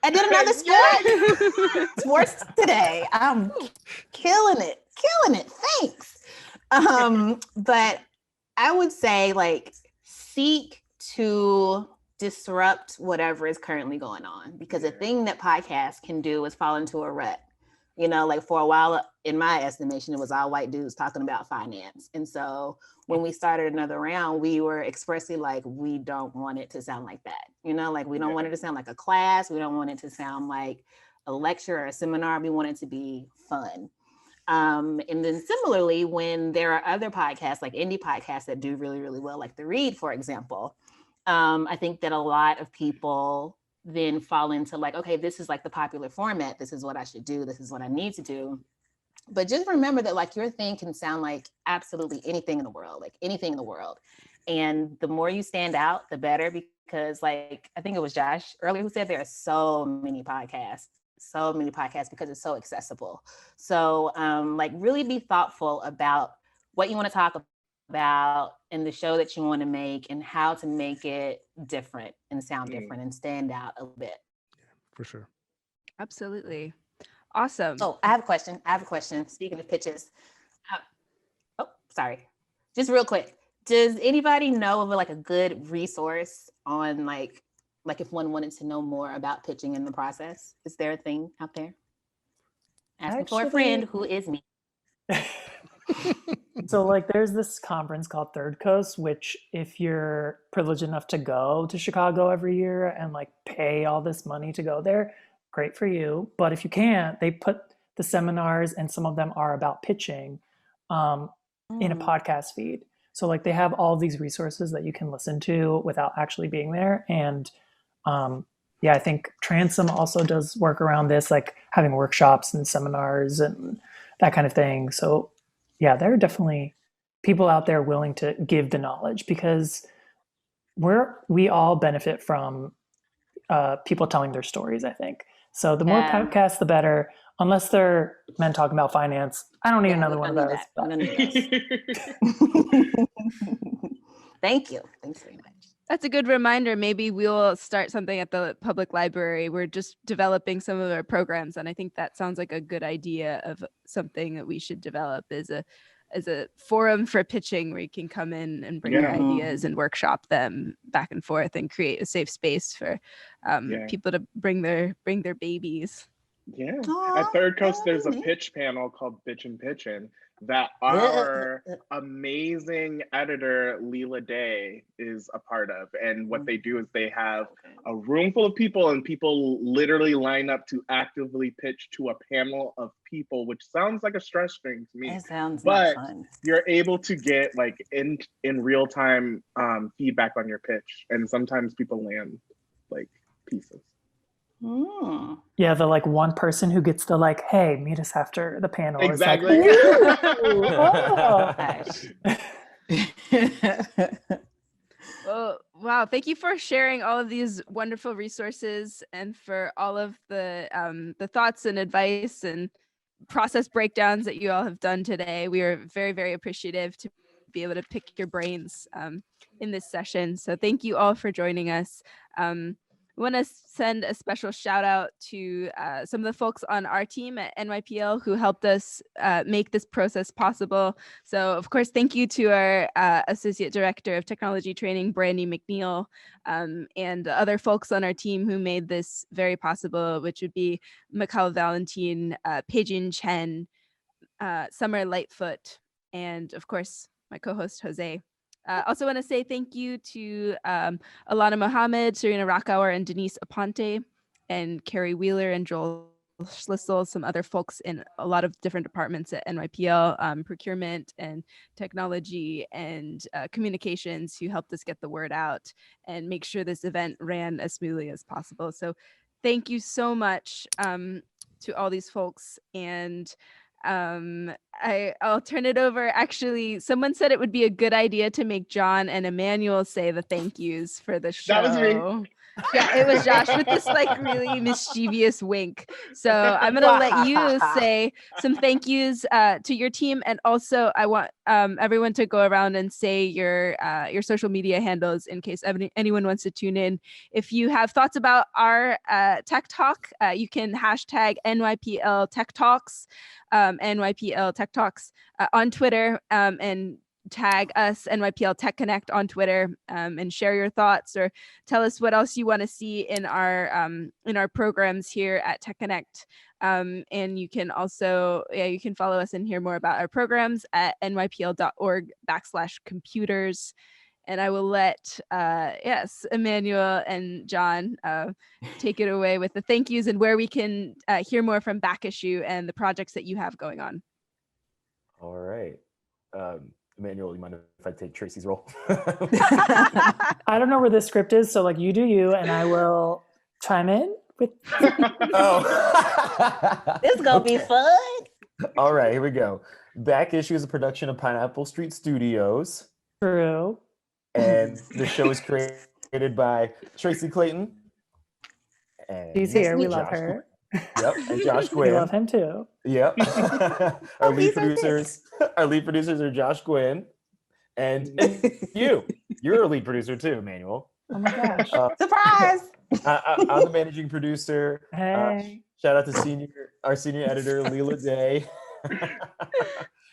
I did another sport. Sports today. I'm killing it. Thanks. But I would say like seek to disrupt whatever is currently going on, because the thing that podcasts can do is fall into a rut. You know, like for a while, in my estimation, it was all white dudes talking about finance. And so when we started another round, we were expressly like, we don't want it to sound like that. You know, like we don't want it to sound like a class. We don't want it to sound like a lecture or a seminar. We want it to be fun. And then similarly, when there are other podcasts, like indie podcasts that do really, really well, like The Read, for example, I think that a lot of people then fall into like, okay, this is like the popular format. This is what I should do. This is what I need to do. But just remember that like your thing can sound like absolutely anything in the world, like anything in the world. And the more you stand out, the better, because like, I think it was Josh earlier who said there are so many podcasts because it's so accessible. So like really be thoughtful about what you want to talk about in the show that you want to make and how to make it different and sound different and stand out a bit. Yeah, for sure. Absolutely. Awesome. Oh, I have a question. Speaking of pitches. Sorry. Just real quick. Does anybody know of like a good resource on like if one wanted to know more about pitching in the process? Is there a thing out there? Asking for a friend who is me. So like there's this conference called Third Coast, which if you're privileged enough to go to Chicago every year and like pay all this money to go there, great for you. But if you can't, they put the seminars, and some of them are about pitching, in a podcast feed. So like they have all these resources that you can listen to without actually being there. And I think Transom also does work around this, like having workshops and seminars and that kind of thing. So yeah, there are definitely people out there willing to give the knowledge, because we all benefit from people telling their stories, I think. So the more podcasts, the better, unless they're men talking about finance. I don't need another one of those. Thank you. Thanks very much. That's a good reminder. Maybe we'll start something at the public library. We're just developing some of our programs, and I think that sounds like a good idea of something that we should develop, is a forum for pitching where you can come in and bring your ideas and workshop them back and forth and create a safe space for people to bring their babies. Yeah. At Third Coast, there's a pitch panel called Bitch and Pitchin' that our amazing editor, Leela Day, is a part of. And what they do is they have a room full of people, and people literally line up to actively pitch to a panel of people, which sounds like a stress string to me. It sounds but not fun. You're able to get like in real time feedback on your pitch. And sometimes people land like pieces. Yeah, the like one person who gets the like, hey, meet us after the panel. Exactly. Well, wow. Thank you for sharing all of these wonderful resources and for all of the thoughts and advice and process breakdowns that you all have done today. We are very, very appreciative to be able to pick your brains in this session. So thank you all for joining us. We want to send a special shout out to some of the folks on our team at NYPL who helped us make this process possible. So of course, thank you to our Associate Director of Technology Training, Brandy McNeil, and the other folks on our team who made this very possible, which would be Mikhail Valentin, Peijin Chen, Summer Lightfoot, and of course, my co-host, Jose. Also want to say thank you to Alana Mohammed, Serena Rockauer, and Denise Aponte, and Carrie Wheeler and Joel Schlissel, some other folks in a lot of different departments at NYPL, procurement and technology and communications, who helped us get the word out and make sure this event ran as smoothly as possible. So thank you so much to all these folks. And I'll turn it over. Actually, someone said it would be a good idea to make John and Emmanuel say the thank yous for the show. That was me. Yeah, it was Josh with this like really mischievous wink. So I'm gonna let you say some thank yous to your team, and also I want everyone to go around and say your social media handles in case anyone wants to tune in. If you have thoughts about our tech talk, you can hashtag NYPL Tech Talks, NYPL Tech Talks on Twitter, and tag us NYPL TechConnect on Twitter, and share your thoughts or tell us what else you want to see in our programs here at TechConnect. And you can also, you can follow us and hear more about our programs at nypl.org/computers. And I will let, Emmanuel and John take it away with the thank yous and where we can hear more from Back Issue and the projects that you have going on. All right. Emmanuel, you mind if I take Tracy's role? I don't know where the script is, so like you do you, and I will chime in with. This is gonna be fun. All right, here we go. Back Issue is a production of Pineapple Street Studios. True. And the show is created by Tracy Clayton. And She's here. We love her. Yep, and Josh Gwynn. We love him too. Yep. Our lead producers are Josh Gwynn and you're a lead producer too, Emmanuel. Oh my gosh. Surprise! I'm the managing producer. Hey. Shout out to our senior editor, Leela Day,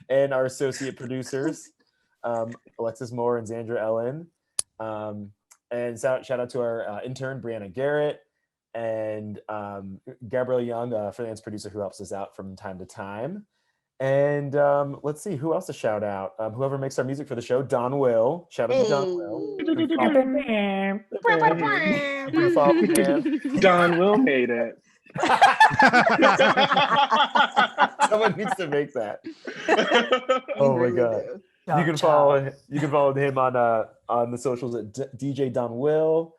and our associate producers, Alexis Moore and Zandra Ellen. And shout out to our intern, Brianna Garrett, and Gabrielle Young, freelance producer who helps us out from time to time. And let's see, who else to shout out? Whoever makes our music for the show, Don Will. Shout out to Don Will. Don Will made it. Someone needs to make that. Oh my god. You can follow him on the socials at DJ Don Will.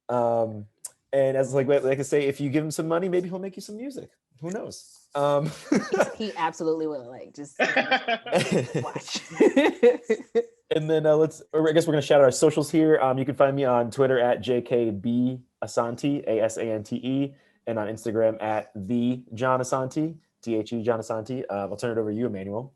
And as like I say, if you give him some money, maybe he'll make you some music. Who knows? He absolutely will. Like, just watch. And then I guess we're gonna shout out our socials here. You can find me on Twitter at JKB Asante, ASANTE, and on Instagram at the John Asante, THE John Asante. I'll turn it over to you, Emmanuel.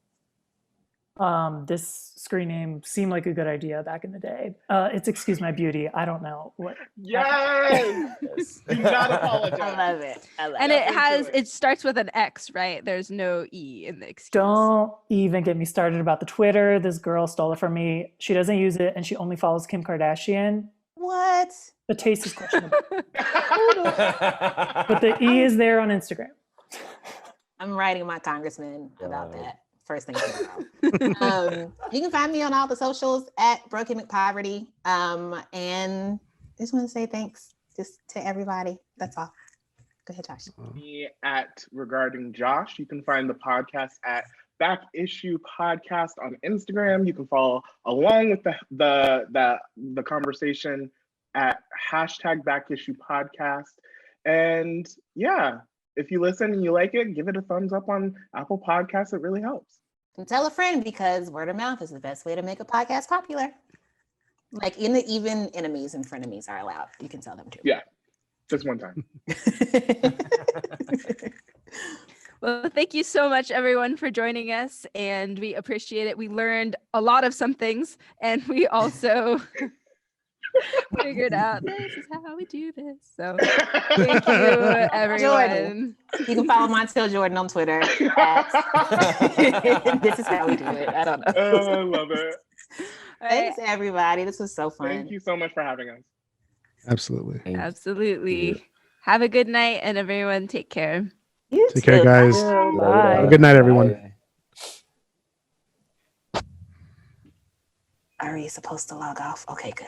This screen name seemed like a good idea back in the day. It's Excuse My Beauty. I don't know what. Yes. Do not apologize. I love it. And it starts with an X, right? There's no E in the excuse. Don't even get me started about the Twitter. This girl stole it from me. She doesn't use it, and she only follows Kim Kardashian. What? The taste is questionable. But the E is there on Instagram. I'm writing my congressman about that first thing tomorrow. You can find me on all the socials at Broken McPoverty. And I just want to say thanks just to everybody. That's all. Go ahead, Josh. Me at Regarding Josh. You can find the podcast at Back Issue Podcast on Instagram. You can follow along with the conversation at hashtag Back Issue Podcast. And yeah, if you listen and you like it, give it a thumbs up on Apple Podcasts. It really helps. And tell a friend, because word of mouth is the best way to make a podcast popular. Like even enemies and frenemies are allowed. You can tell them too. Yeah, just one time. Well, thank you so much, everyone, for joining us, and we appreciate it. We learned a lot of some things, and we also figured out this is how we do this. So thank you, everyone. Jordan. You can follow Montel Jordan on Twitter. This is how we do it. I don't know. Oh, I love it. Thanks, everybody. This was so fun. Thank you so much for having us. Absolutely. Absolutely. Have a good night, and everyone take care. You Take care, guys. Bye. Have a good night, everyone. Are you supposed to log off? Okay, good.